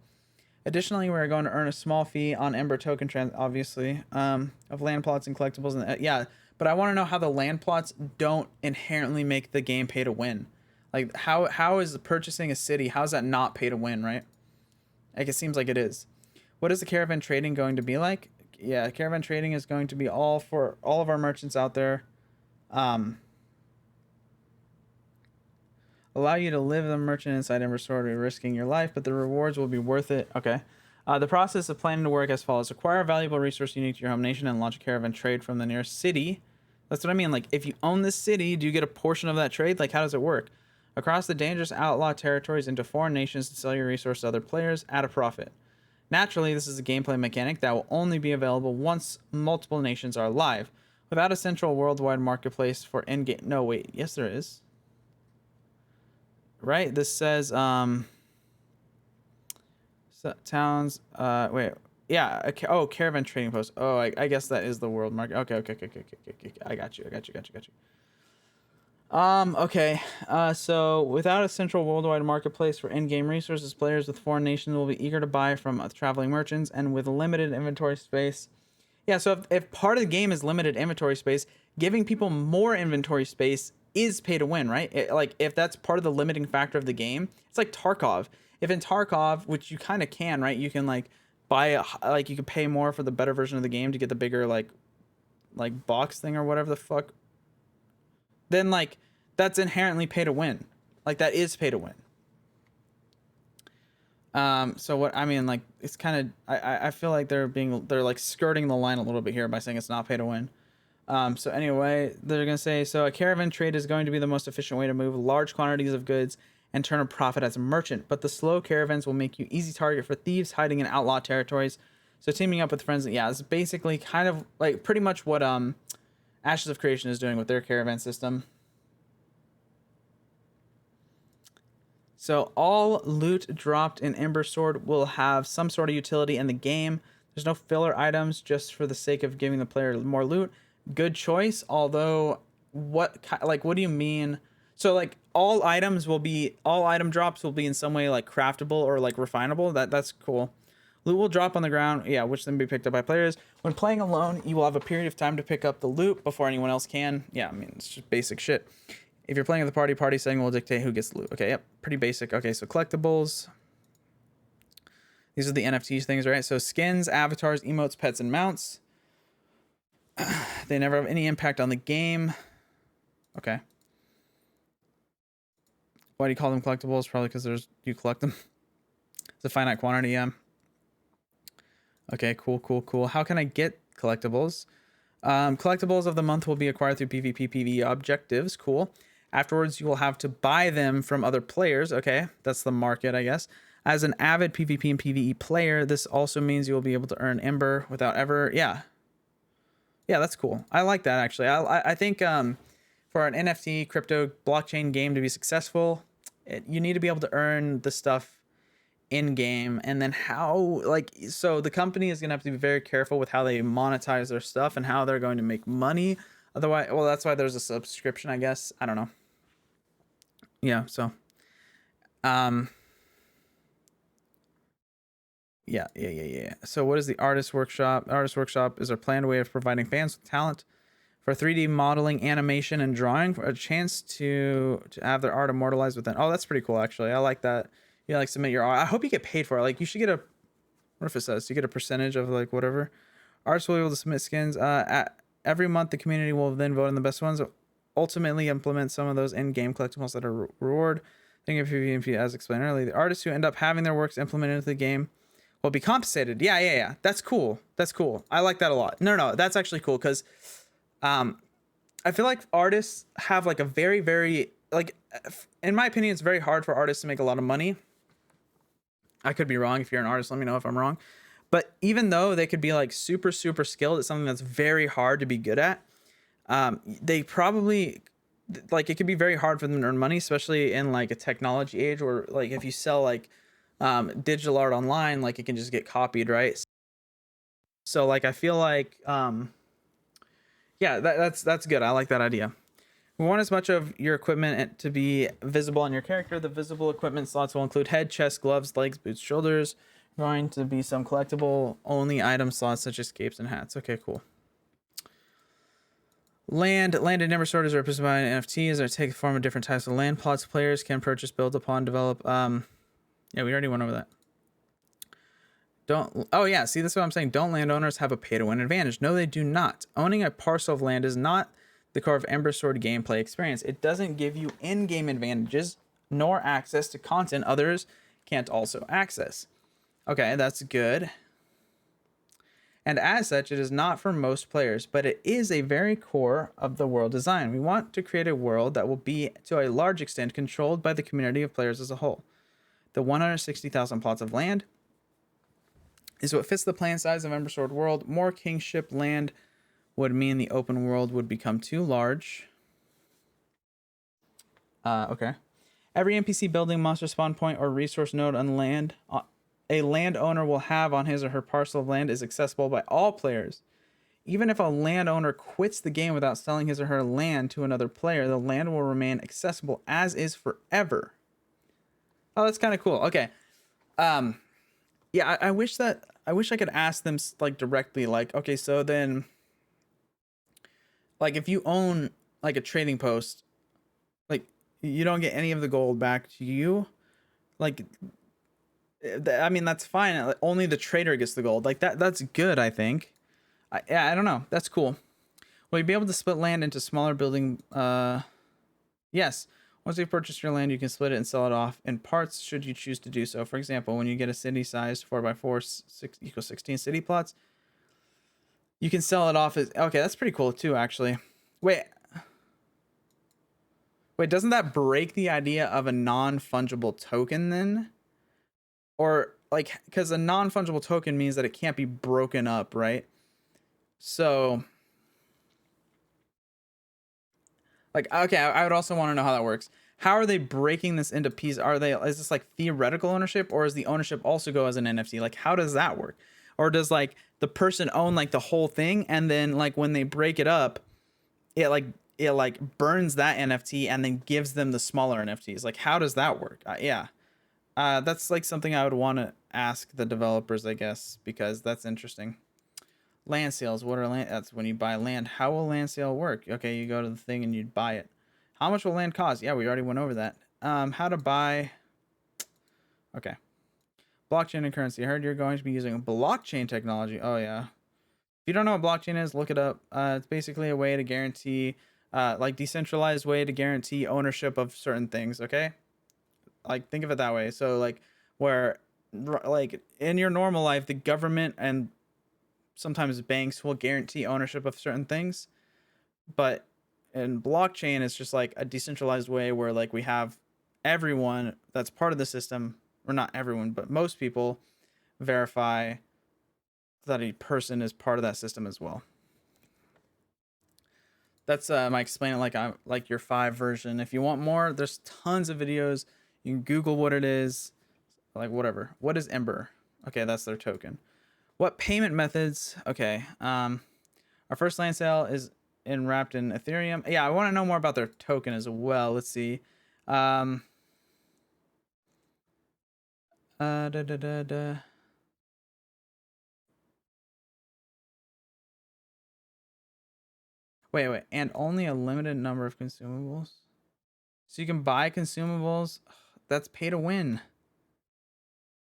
Additionally, we're going to earn a small fee on Ember token obviously, of land plots and collectibles. And yeah, but I want to know how the land plots don't inherently make the game pay to win. Like how is purchasing a city, how is that not pay to win, right? Like it seems like it is. What is the caravan trading going to be like? Yeah, caravan trading is going to be all for all of our merchants out there. Allow you to live the merchant inside Ember Sword, risking your life, but the rewards will be worth it. Okay. The process of planning to work as follows. Acquire a valuable resource unique to your home nation and launch a caravan trade from the nearest city. That's what I mean. Like, if you own this city, do you get a portion of that trade? Like, how does it work? Across the dangerous outlaw territories into foreign nations to sell your resource to other players at a profit. Naturally, this is a gameplay mechanic that will only be available once multiple nations are live, without a central worldwide marketplace for endgame. No, wait. Yes, there is. Right? This says, towns, wait. Yeah. Oh, caravan trading post. Oh, I guess that is the world market. Okay. I got you. Okay. So without a central worldwide marketplace for in-game resources, players with foreign nations will be eager to buy from traveling merchants, and with limited inventory space. Yeah, so if part of the game is limited inventory space, giving people more inventory space is pay to win, right? Like if that's part of the limiting factor of the game, it's like Tarkov. If in Tarkov, which you kind of can, right? You can like like you can pay more for the better version of the game to get the bigger like box thing or whatever the fuck. Then like that's inherently pay to win. Like that is pay to win. So what I mean, like it's kind of I feel like they're like skirting the line a little bit here by saying it's not pay to win. So anyway, they're gonna say so a caravan trade is going to be the most efficient way to move large quantities of goods and turn a profit as a merchant. But the slow caravans will make you easy target for thieves hiding in outlaw territories. So teaming up with friends, yeah, it's basically kind of like pretty much what Ashes of Creation is doing with their caravan system. So all loot dropped in Ember Sword will have some sort of utility in the game. There's no filler items just for the sake of giving the player more loot. Good choice, although what do you mean? So like all item drops will be in some way like craftable or like refinable. That's cool. Loot will drop on the ground, yeah, which then be picked up by players. When playing alone, you will have a period of time to pick up the loot before anyone else can. Yeah, I mean, it's just basic shit. If you're playing with the party setting will dictate who gets the loot. Okay, yep, pretty basic. Okay, so collectibles. These are the NFTs things, right? So skins, avatars, emotes, pets, and mounts. They never have any impact on the game. Okay. Why do you call them collectibles? Probably because you collect them. It's a finite quantity, yeah. Okay, cool. How can I get collectibles? Collectibles of the month will be acquired through PvP, PvE objectives. Cool. Afterwards, you will have to buy them from other players. Okay, that's the market, I guess. As an avid PvP and PvE player, this also means you will be able to earn Ember without ever... Yeah, that's cool. I like that, actually. I think for an NFT crypto blockchain game to be successful, you need to be able to earn the stuff in game, and then so the company is gonna have to be very careful with how they monetize their stuff and how they're going to make money. Otherwise, well, that's why there's a subscription, I guess. I don't know. Yeah, so yeah. So what is the artist workshop? Artist workshop is our planned way of providing fans with talent for 3D modeling, animation, and drawing, for a chance to have their art immortalized within. Oh, that's pretty cool, actually. I like that. You like submit your art. I hope you get paid for it. Like you should get a, what if it says you get a percentage of like whatever. Artists will be able to submit skins. Every month the community will then vote on the best ones. Ultimately implement some of those in-game collectibles that are reward. Think of PvP as explained earlier. The artists who end up having their works implemented into the game will be compensated. Yeah. That's cool. I like that a lot. No, that's actually cool because I feel like artists have like a very, very, like, in my opinion, it's very hard for artists to make a lot of money. I could be wrong. If you're an artist, let me know if I'm wrong. But even though they could be like super skilled at something that's very hard to be good at, they probably, like, it could be very hard for them to earn money, especially in like a technology age, or like if you sell like digital art online, like it can just get copied, right? So like I feel like yeah, that's good. I like that idea. We want as much of your equipment to be visible on your character. The visible equipment slots will include head, chest, gloves, legs, boots, shoulders. Going to be some collectible only item slots such as capes and hats. Okay, cool. Land and Ember Sword is represented by NFTs that take the form of different types of land plots. Players can purchase, build upon, develop. Yeah, we already went over that. Oh yeah, see, that's what I'm saying. Don't landowners have a pay-to-win advantage? No, they do not. Owning a parcel of land is not the core of Ember Sword gameplay experience. It doesn't give you in-game advantages nor access to content others can't also access. Okay, that's good. And as such, it is not for most players, but it is a very core of the world design. We want to create a world that will be, to a large extent, controlled by the community of players as a whole. The 160,000 plots of land is what fits the plan size of Ember Sword world. More kingship land would mean the open world would become too large. Okay. Every NPC building, monster spawn point, or resource node on land a landowner will have on his or her parcel of land is accessible by all players. Even if a landowner quits the game without selling his or her land to another player, the land will remain accessible as is forever. Oh, that's kind of cool. Okay. Yeah, I wish I could ask them like directly, like, okay, so then, like, if you own like a trading post, like, you don't get any of the gold back to you. Like, I mean, that's fine. Only the trader gets the gold. Like that's good, I think. I don't know. That's cool. Will you be able to split land into smaller building? Yes. Once you've purchased your land, you can split it and sell it off in parts should you choose to do so. For example, when you get a city-sized 4x4 6 equals 16 city plots, you can sell it off as... Okay, that's pretty cool too, actually. Wait, doesn't that break the idea of a non-fungible token then? Or, like, because a non-fungible token means that it can't be broken up, right? So... Like, okay, I would also want to know how that works. How are they breaking this into pieces? Is this like theoretical ownership, or does the ownership also go as an NFT? Like, how does that work? Or does like the person own like the whole thing, and then like when they break it up, it burns that NFT and then gives them the smaller NFTs? Like, how does that work? Yeah, that's like something I would want to ask the developers, I guess, because that's interesting. Land sales. What are land? That's when you buy land. How will land sale work? Okay, you go to the thing and you buy it. How much will land cost? Yeah, we already went over that. How to buy. Okay. Blockchain and currency. I heard you're going to be using blockchain technology. Oh yeah. If you don't know what blockchain is, look it up. It's basically a way to guarantee, like decentralized way to guarantee ownership of certain things. Okay. Like think of it that way. So like where, like in your normal life, the government and sometimes banks will guarantee ownership of certain things, but in blockchain it's just like a decentralized way where like we have everyone that's part of the system, or not everyone but most people, verify that a person is part of that system as well. That's my explain it like I'm like your 5 version. If you want more, there's tons of videos. You can Google what it is, like whatever. What is Ember? Okay, that's their token. What payment methods? Okay. Our first land sale is wrapped in Ethereum. Yeah, I want to know more about their token as well. Let's see. Da, da, da, da. Wait. And only a limited number of consumables. So you can buy consumables. That's pay to win.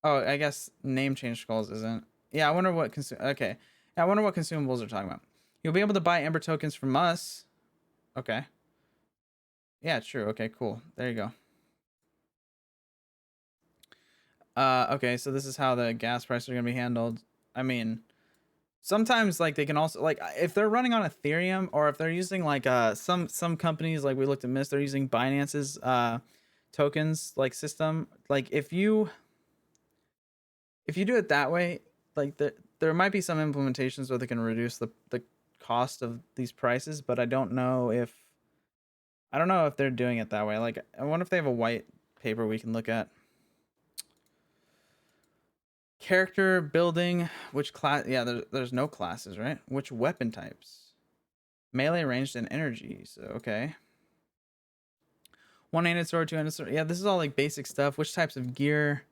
Oh, I guess name change skulls isn't. Yeah, I wonder what okay. I wonder what consumables are talking about. You'll be able to buy Ember tokens from us. Okay. Yeah, true. Okay, cool. There you go. Okay, so this is how the gas prices are gonna be handled. I mean, sometimes like they can also like if they're running on Ethereum, or if they're using like some companies, like we looked at Mist, they're using Binance's tokens like system. Like if you do it that way, like there might be some implementations where they can reduce the cost of these prices, but I don't know if they're doing it that way. Like I wonder if they have a white paper we can look at. Character building, which class? Yeah, there's no classes, right? Which weapon types? Melee, ranged, and energy. So okay. One-handed sword, two-handed sword. Yeah, this is all like basic stuff. Which types of gear?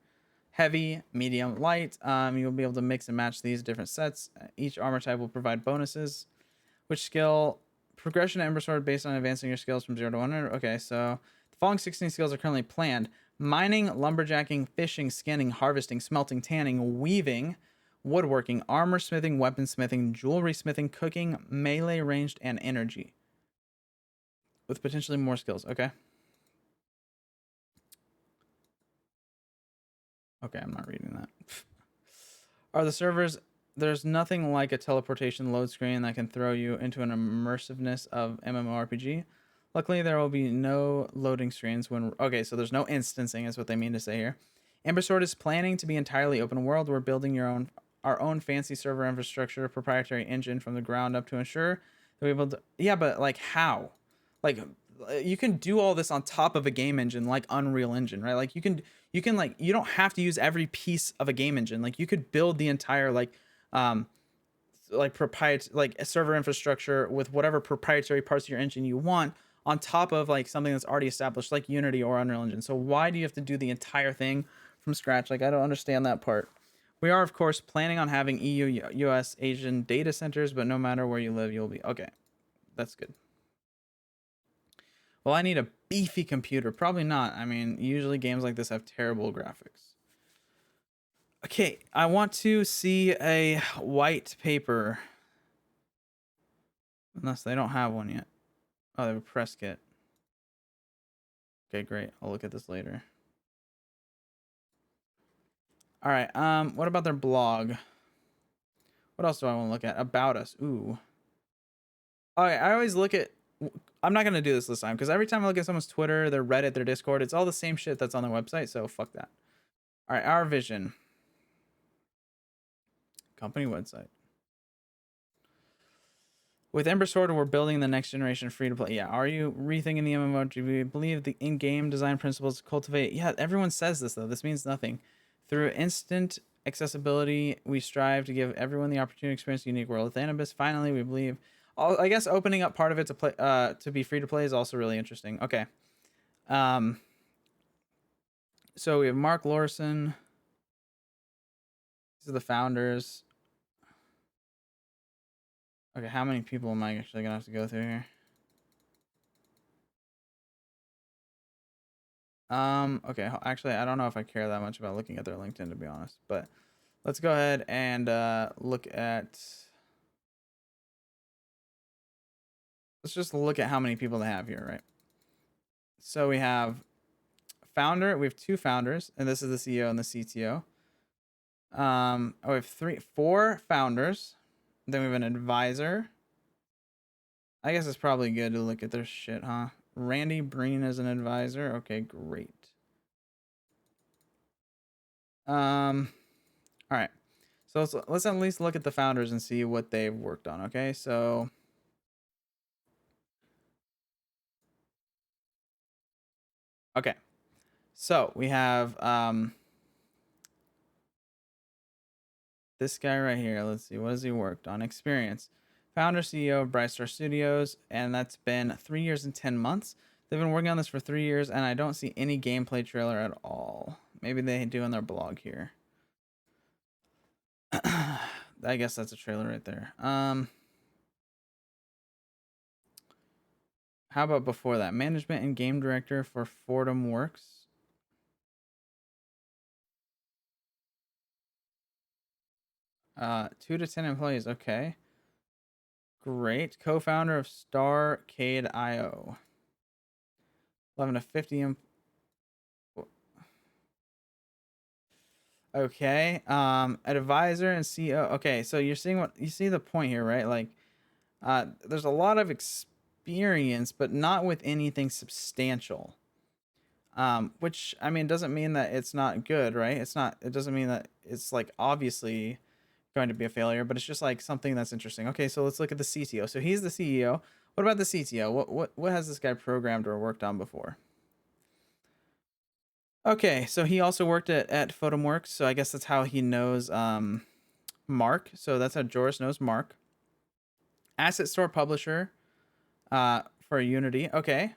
Heavy, medium, light. You'll be able to mix and match these different sets. Each armor type will provide bonuses. Which skill? Progression to Ember Sword based on advancing your skills from 0 to 100. Okay, so the following 16 skills are currently planned: mining, lumberjacking, fishing, scanning, harvesting, smelting, tanning, weaving, woodworking, armor smithing, weaponsmithing, jewelry smithing, cooking, melee, ranged, and energy. With potentially more skills. Okay. Okay, I'm not reading that. Are the servers... There's nothing like a teleportation load screen that can throw you into an immersiveness of MMORPG. Luckily, there will be no loading screens when... Okay, so there's no instancing is what they mean to say here. Ember Sword is planning to be entirely open world. We're building our own fancy server infrastructure, proprietary engine from the ground up to ensure that we're able to... Yeah, but like how? Like you can do all this on top of a game engine like Unreal Engine, right? Like you can like you don't have to use every piece of a game engine. Like you could build the entire um like proprietary like server infrastructure with whatever proprietary parts of your engine you want on top of like something that's already established like Unity or Unreal Engine. So why do you have to do the entire thing from scratch? Like I don't understand that part. We are of course planning on having EU, US, Asian data centers, but no matter where you live, you'll be okay. That's good. Well, I need a beefy computer. Probably not. I mean, usually games like this have terrible graphics. Okay, I want to see a white paper. Unless they don't have one yet. Oh, they have a press kit. Okay, great. I'll look at this later. All right. What about their blog? What else do I want to look at? About us. Ooh. Okay, I always look at. I'm not gonna do this time because every time I look at someone's Twitter, their Reddit, their Discord, it's all the same shit that's on their website. So fuck that. All right, our vision. Company website. With Ember Sword, we're building the next generation free to play. Yeah, are you rethinking the MMO? Do we believe the in-game design principles cultivate? Yeah, everyone says this though. This means nothing. Through instant accessibility, we strive to give everyone the opportunity to experience the unique world of Thanabis. Finally, we believe. I guess opening up part of it to play, to be free to play is also really interesting. Okay. So we have Mark Lorson. These are the founders. Okay, how many people am I actually gonna have to go through here? Okay, actually, I don't know if I care that much about looking at their LinkedIn, to be honest, but let's go ahead and look at. Let's just look at how many people they have here, right? So we have founder. We have two founders, and this is the CEO and the CTO. We have four founders. Then we have an advisor. I guess it's probably good to look at their shit, huh? Randy Breen is an advisor. Okay, great. All right. So let's at least look at the founders and see what they've worked on. Okay, so okay, so we have this guy right here. Let's see, what has he worked on? Experience. Founder, CEO of Bright Star Studios, and that's been 3 years and 10 months. They've been working on this for 3 years, and I don't see any gameplay trailer at all. Maybe they do in their blog here. I guess that's a trailer right there. How about before that? Management and game director for Fordham Works. Uh, 2 to 10 employees. Okay. Great. Co-founder of Starcade.io. 11 to 50. Okay. Advisor and CEO. Okay, so you're seeing what you see the point here, right? Like, there's a lot of experience, but not with anything substantial. Which I mean doesn't mean that it's not good, right? It's not. It doesn't mean that it's like obviously going to be a failure, but it's just like something that's interesting. Okay, so let's look at the CTO. So he's the CEO. What about the CTO? What has this guy programmed or worked on before? Okay, so he also worked at Photomworks, so I guess that's how he knows Mark. So that's how Joris knows Mark. Asset store publisher for Unity. Okay.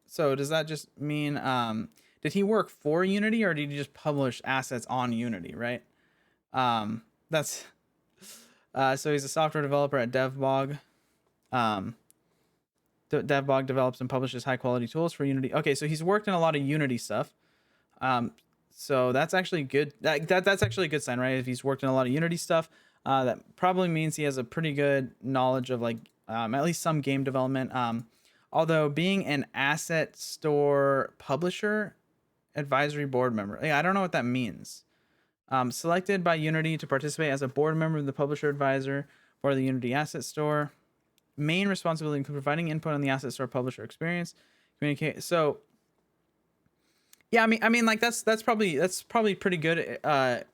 So does that just mean did he work for Unity or did he just publish assets on Unity, right? That's so he's a software developer at DevBog. DevBog develops and publishes high quality tools for Unity. Okay, so he's worked in a lot of Unity stuff. So that's actually good. That's actually a good sign, right? If he's worked in a lot of Unity stuff, that probably means he has a pretty good knowledge of like at least some game development. Although being an asset store publisher, advisory board member, I don't know what that means. Selected by Unity to participate as a board member of the publisher advisor for the Unity Asset Store. Main responsibility includes providing input on the asset store publisher experience. Communicate. So, yeah, I mean, like that's probably pretty good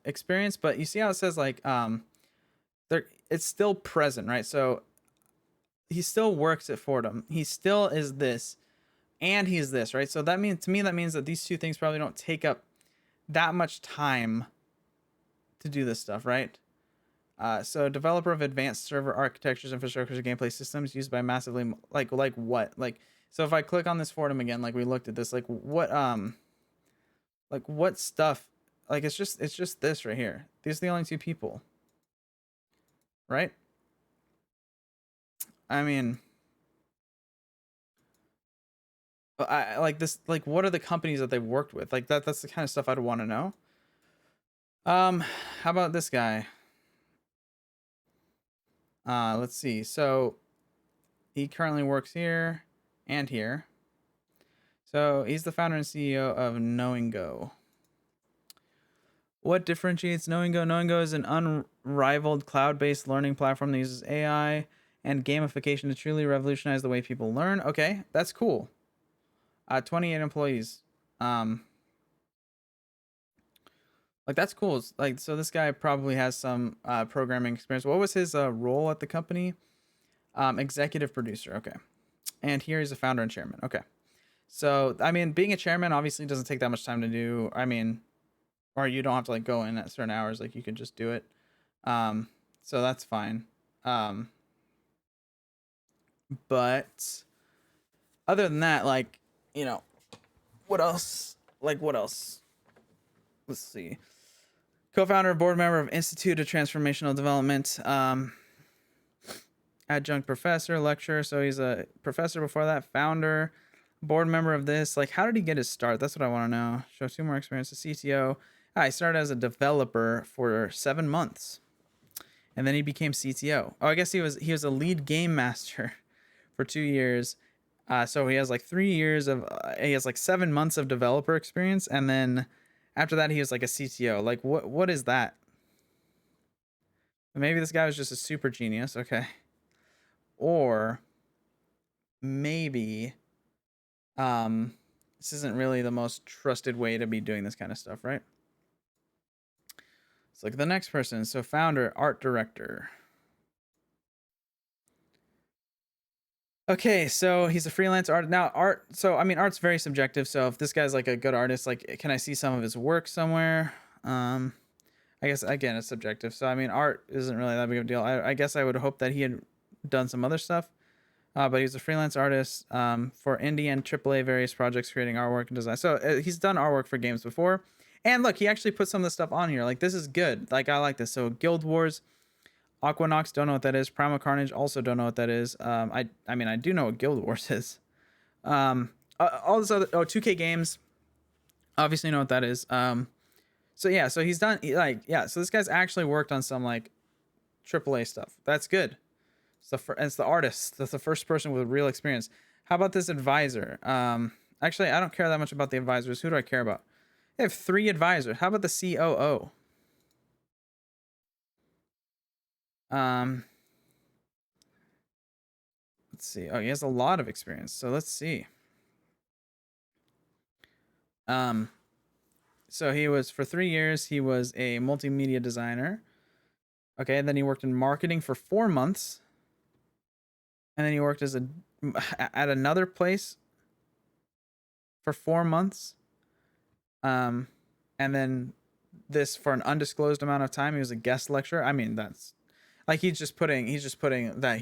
experience. But you see how it says like there it's still present, right? So he still works at Fordham. He still is this. and he's this, right? So that means, to me, that means that these two things probably don't take up that much time to do this stuff, right? So developer of advanced server architectures, infrastructures, and gameplay systems used by massively, like what? Like, so if I click on this forum again, like we looked at this, like what stuff, like it's just this right here. These are the only two people, right? I mean, I like this, like what are the companies that they've worked with? Like that's the kind of stuff I'd want to know. How about this guy? Let's see. So he currently works here and here. So he's the founder and CEO of KnowingGo. What differentiates KnowingGo? KnowingGo is an unrivaled cloud-based learning platform that uses AI and gamification to truly revolutionize the way people learn. Okay, that's cool. 28 employees. Like that's cool. Like, so this guy probably has some programming experience. What was his role at the company? Executive producer. Okay. And here he's a founder and chairman. Okay. So, I mean, being a chairman obviously doesn't take that much time to do. I mean, or you don't have to like go in at certain hours. Like you can just do it. So that's fine. But other than that, like, you know, what else? Like, what else? Let's see. Co-founder, board member of Institute of Transformational Development. Adjunct professor, lecturer. So he's a professor before that. Founder, board member of this. Like, how did he get his start? That's what I want to know. Show 2 more experience. The CTO. I started as a developer for 7 months, and then he became CTO. Oh, I guess he was a lead game master for 2 years. So he has like 3 years of. He has like 7 months of developer experience, and then after that he was like a CTO. Like, what is that? Maybe this guy was just a super genius. Okay. Or maybe this isn't really the most trusted way to be doing this kind of stuff, right? Let's look at the next person. So founder, art director. Okay, so he's a freelance art now. Art, so I mean, art's very subjective. So if this guy's like a good artist, like, can I see some of his work somewhere? I guess again, it's subjective. So I mean, art isn't really that big of a deal. I guess I would hope that he had done some other stuff. But he's a freelance artist for indie and AAA various projects, creating artwork and design. So he's done artwork for games before. And look, he actually put some of this stuff on here. Like, this is good. Like, I like this. So Guild Wars, Aquanox, don't know what that is. Primal Carnage, also don't know what that is. I mean, I do know what Guild Wars is. All this other, 2K games, obviously know what that is. So yeah, so he's done, so this guy's actually worked on some like AAA stuff. That's good. It's the artist. That's the first person with real experience. How about this advisor? Actually, I don't care that much about the advisors. Who do I care about? They have 3 advisors. How about the COO? Let's see. Oh, he has a lot of experience. So let's see. So he was, for 3 years, he was a multimedia designer. Okay, and then he worked in marketing for 4 months. And then he worked as at another place for 4 months. And then this for an undisclosed amount of time. He was a guest lecturer. I mean, that's like he's just putting that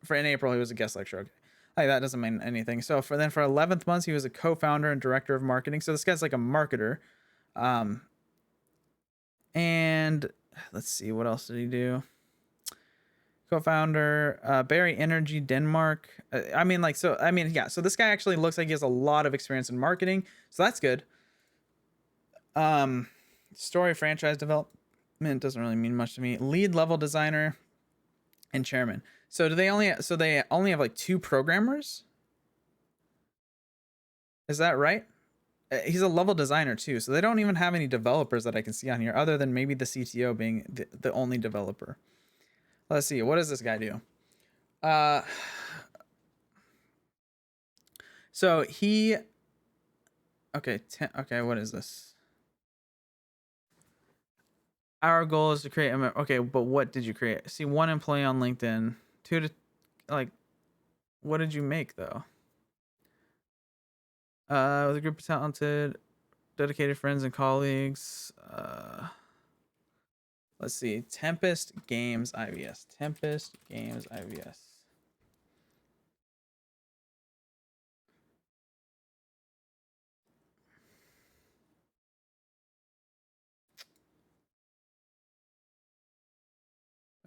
for in April he was a guest lecturer. Okay. Like, that doesn't mean anything. So for 11th months he was a co-founder and director of marketing. So this guy's like a marketer. And let's see, what else did he do? Co-founder, Berry Energy Denmark. So this guy actually looks like he has a lot of experience in marketing, so that's good. Story franchise development doesn't really mean much to me. Lead level designer and chairman. So they only have like 2 programmers? Is that right? He's a level designer too, so they don't even have any developers that I can see on here, other than maybe the CTO being the only developer. Let's see, what does this guy do? So he, okay, what is this? Our goal is to create, okay, but what did you create? See, 1 employee on LinkedIn, 2 to, like, what did you make though? With a group of talented, dedicated friends and colleagues. Let's see. Tempest Games IVS. Tempest Games IVS.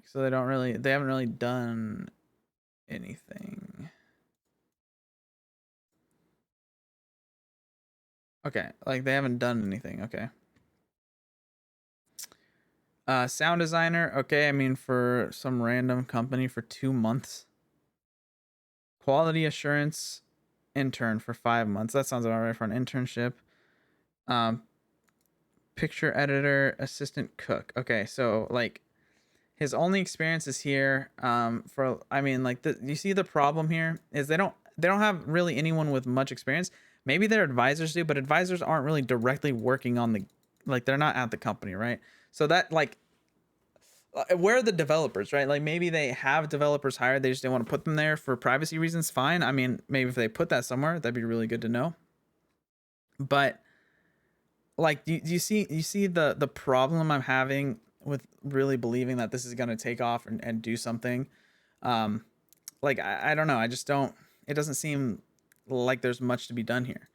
So they haven't really done anything. Okay, like they haven't done anything. Okay. Sound designer. Okay, I mean for some random company for 2 months. Quality assurance intern for 5 months. That sounds about right for an internship. Um, picture editor, assistant cook. Okay, so like his only experience is here. For I mean, like you see the problem here is they don't have really anyone with much experience. Maybe their advisors do, but advisors aren't really directly working on the, like they're not at the company, right? So that like where are the developers, right? Like maybe they have developers hired, they just didn't want to put them there for privacy reasons. Fine. I mean, maybe if they put that somewhere, that'd be really good to know. But like, do you see the problem I'm having with really believing that this is gonna take off and do something? Um, like I don't know. I just don't. It doesn't seem like there's much to be done here.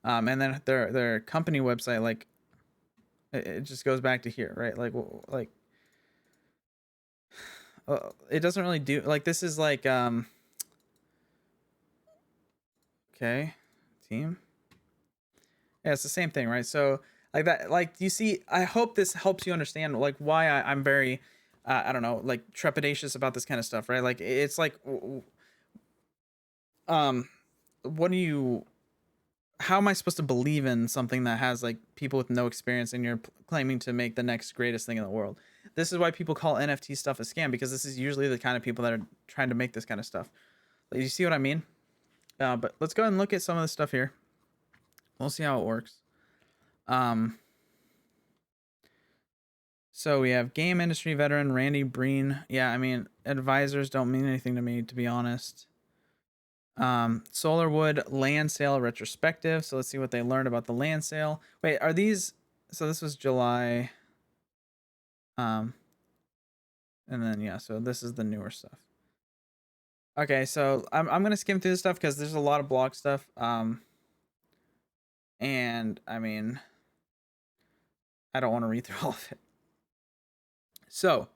And then their company website, like it just goes back to here, right? Like it doesn't really do like this is like okay, team. Yeah, it's the same thing, right? So like that, like you see, I hope this helps you understand like why I'm very, I don't know, like trepidatious about this kind of stuff, right? Like it's like, um, what do you? How am I supposed to believe in something that has like people with no experience and you're claiming to make the next greatest thing in the world? This is why people call NFT stuff a scam, because this is usually the kind of people that are trying to make this kind of stuff. Like, you see what I mean? But let's go ahead and look at some of the stuff here. We'll see how it works. Um, So we have game industry veteran Randy Breen. Yeah, I mean, advisors don't mean anything to me, to be honest. Solarwood land sale retrospective. So let's see what they learned about the land sale. Wait, are these? So this was July. Um, and then yeah, so this is the newer stuff. Okay, so I'm gonna skim through this stuff because there's a lot of blog stuff. And I mean, I don't want to read through all of it. So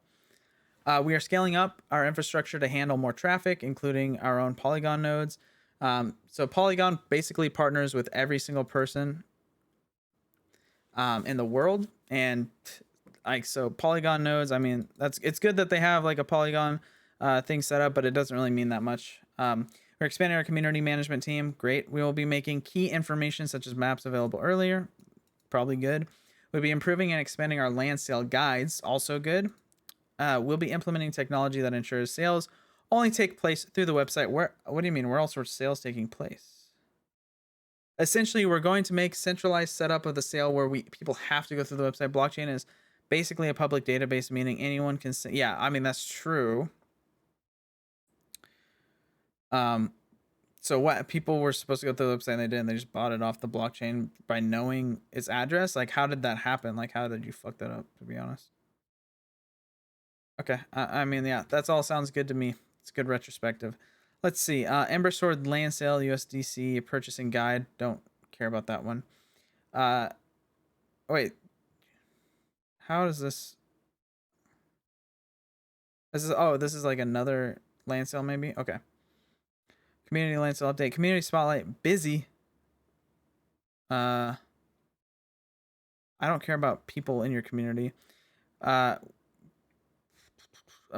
we are scaling up our infrastructure to handle more traffic, including our own Polygon nodes. So Polygon basically partners with every single person in the world, and like so Polygon nodes. I mean, it's good that they have like a Polygon thing set up, but it doesn't really mean that much. We're expanding our community management team. Great. We will be making key information such as maps available earlier. Probably good. We'll be improving and expanding our land sale guides. Also good. We'll be implementing technology that ensures sales only take place through the website. Where? What do you mean? Where else are sales taking place? Essentially, we're going to make centralized setup of the sale where people have to go through the website. Blockchain is basically a public database, meaning anyone can. Yeah, I mean that's true. Um, so what people were supposed to go through the website and they didn't. They just bought it off the blockchain by knowing its address. Like, how did that happen? Like, how did you fuck that up? To be honest. Okay. I mean, yeah, that's all sounds good to me. It's a good retrospective. Let's see. Ember Sword land sale USDC purchasing guide. Don't care about that one. Uh, wait. How does this? This is this is like another land sale maybe. Okay. Community land sale update. Community spotlight busy. Uh, I don't care about people in your community. Uh,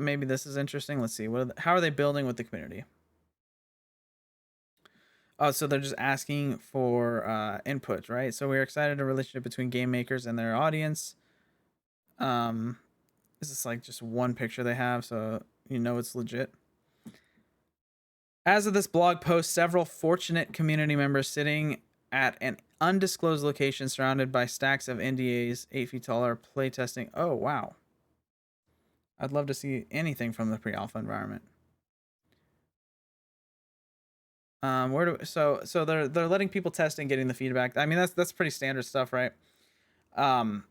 maybe this is interesting. Let's see. How are they building with the community? Oh, so they're just asking for input, right? So we're excited a relationship between game makers and their audience. Um, this is like just one picture they have, so you know it's legit. As of this blog post, several fortunate community members sitting at an undisclosed location surrounded by stacks of NDAs 8 feet tall are playtesting. Oh, wow. I'd love to see anything from the pre-alpha environment. So they're letting people test and getting the feedback. I mean, that's pretty standard stuff, right? Um,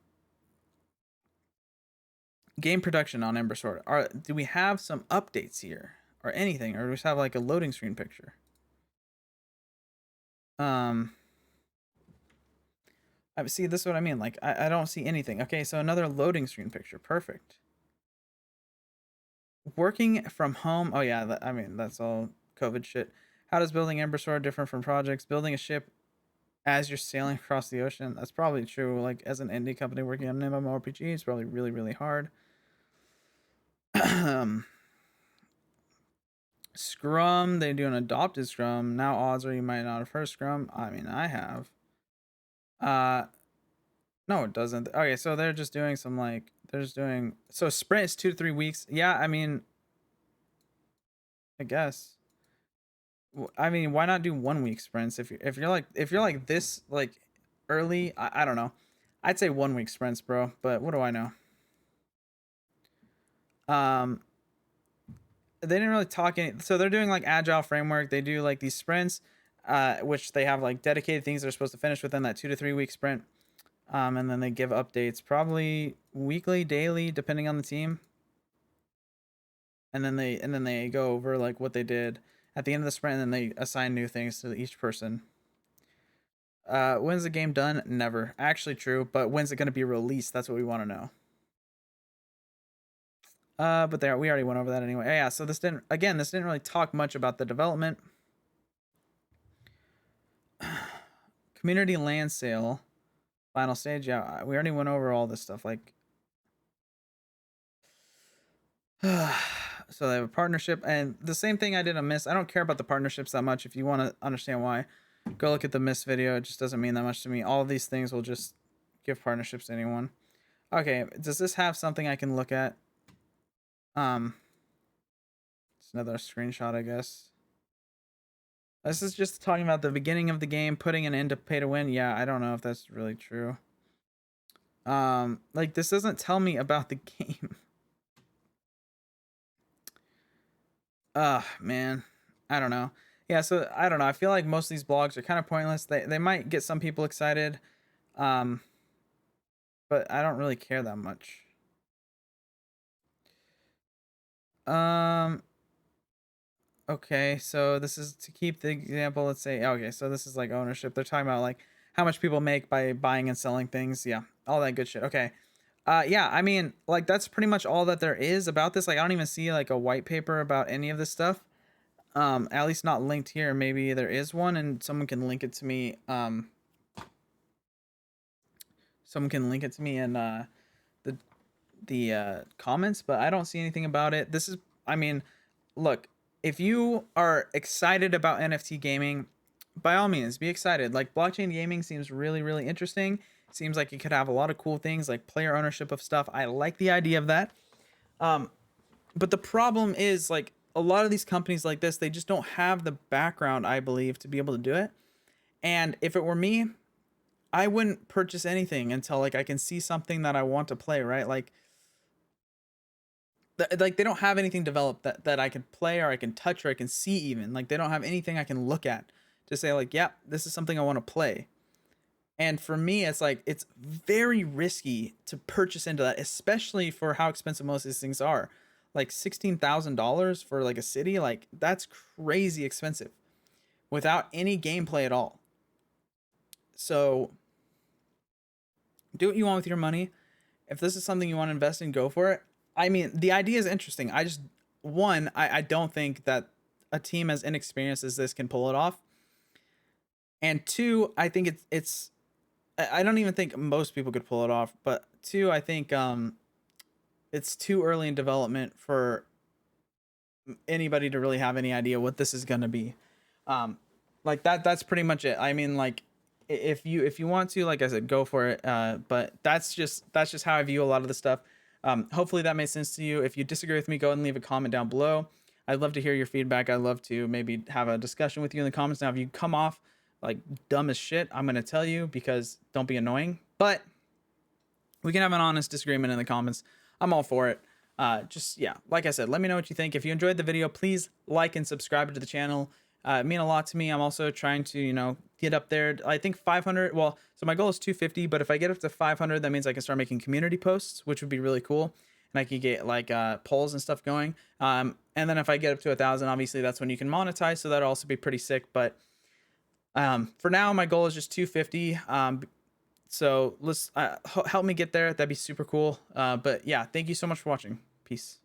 game production on Ember Sword. Do we have some updates here or anything, or do we just have like a loading screen picture? See, this is what I mean. Like, I don't see anything. Okay, so another loading screen picture. Perfect. Working from home. Oh yeah, I mean that's all COVID shit. How does building Ember Sword differ from projects? Building a ship as you're sailing across the ocean. That's probably true. Like as an indie company working on an MMORPG, it's probably really really hard. Scrum. They do an adopted Scrum. Now odds are you might not have heard Scrum. I mean I have. No, it doesn't. Okay, so they're just doing some like they're just doing so sprint is 2 to 3 weeks. Yeah, I mean, I guess. I mean, why not do 1 week sprints if you're like this like early? I don't know. I'd say 1 week sprints, bro. But what do I know? Um, they didn't really talk any. So they're doing like agile framework. They do like these sprints, which they have like dedicated things they're supposed to finish within that 2 to 3 week sprint. And then they give updates probably weekly, daily, depending on the team. And then they go over like what they did at the end of the sprint, and then they assign new things to each person. When's the game done? Never. Actually true, but when's it going to be released? That's what we want to know. But there we already went over that anyway. Yeah, so this didn't really talk much about the development. Community land sale. Final stage. Yeah, we already went over all this stuff. Like so they have a partnership, and the same thing I did a miss. I don't care about the partnerships that much. If you want to understand why, go look at the miss video. It just doesn't mean that much to me. All of these things will just give partnerships to anyone. Okay, does this have something I can look at? It's another screenshot, I guess. This is just talking about the beginning of the game, putting an end to pay to win. Yeah, I don't know if that's really true. Like this doesn't tell me about the game. Man, I don't know. Yeah, so I don't know. I feel like most of these blogs are kind of pointless. They might get some people excited, but I don't really care that much. Okay, so this is to keep the example. Let's say okay, so this is like ownership. They're talking about like how much people make by buying and selling things. Yeah, all that good shit. Okay. Yeah, I mean, like that's pretty much all that there is about this. Like I don't even see like a white paper about any of this stuff. At least not linked here. Maybe there is one and someone can link it to me. Someone can link it to me in the comments, but I don't see anything about it. This is I mean, look, if you are excited about NFT gaming, by all means, be excited. Like blockchain gaming seems really, really interesting. Seems like it could have a lot of cool things like player ownership of stuff. I like the idea of that. But the problem is like a lot of these companies like this, they just don't have the background, I believe, to be able to do it. And if it were me, I wouldn't purchase anything until like I can see something that I want to play, right? Like they don't have anything developed that I can play or I can touch or I can see even. Like they don't have anything I can look at to say like, yeah, this is something I want to play. And for me, it's like it's very risky to purchase into that, especially for how expensive most of these things are. Like $16,000 for like a city, like that's crazy expensive without any gameplay at all. So do what you want with your money. If this is something you want to invest in, go for it. I mean, the idea is interesting. I just I don't think that a team as inexperienced as this can pull it off. And two, I think it's I don't even think most people could pull it off. But two, I think it's too early in development for anybody to really have any idea what this is gonna be. Like that's pretty much it. I mean, like if you want to, like I said, go for it. But that's just how I view a lot of the stuff. Hopefully that made sense to you. If you disagree with me, go ahead and leave a comment down below. I'd love to hear your feedback. I'd love to maybe have a discussion with you in the comments. Now, if you come off like dumb as shit, I'm gonna tell you because don't be annoying. But we can have an honest disagreement in the comments. I'm all for it. Just yeah, like I said, let me know what you think. If you enjoyed the video, please like and subscribe to the channel. mean a lot to me. I'm also trying to, get up there. I think 500. Well, so my goal is 250, but if I get up to 500, that means I can start making community posts, which would be really cool, and I could get like polls and stuff going. And then if I get up to 1,000, obviously that's when you can monetize, so that'll also be pretty sick. But for now, my goal is just 250. So let's help me get there. That'd be super cool. But yeah, thank you so much for watching. Peace.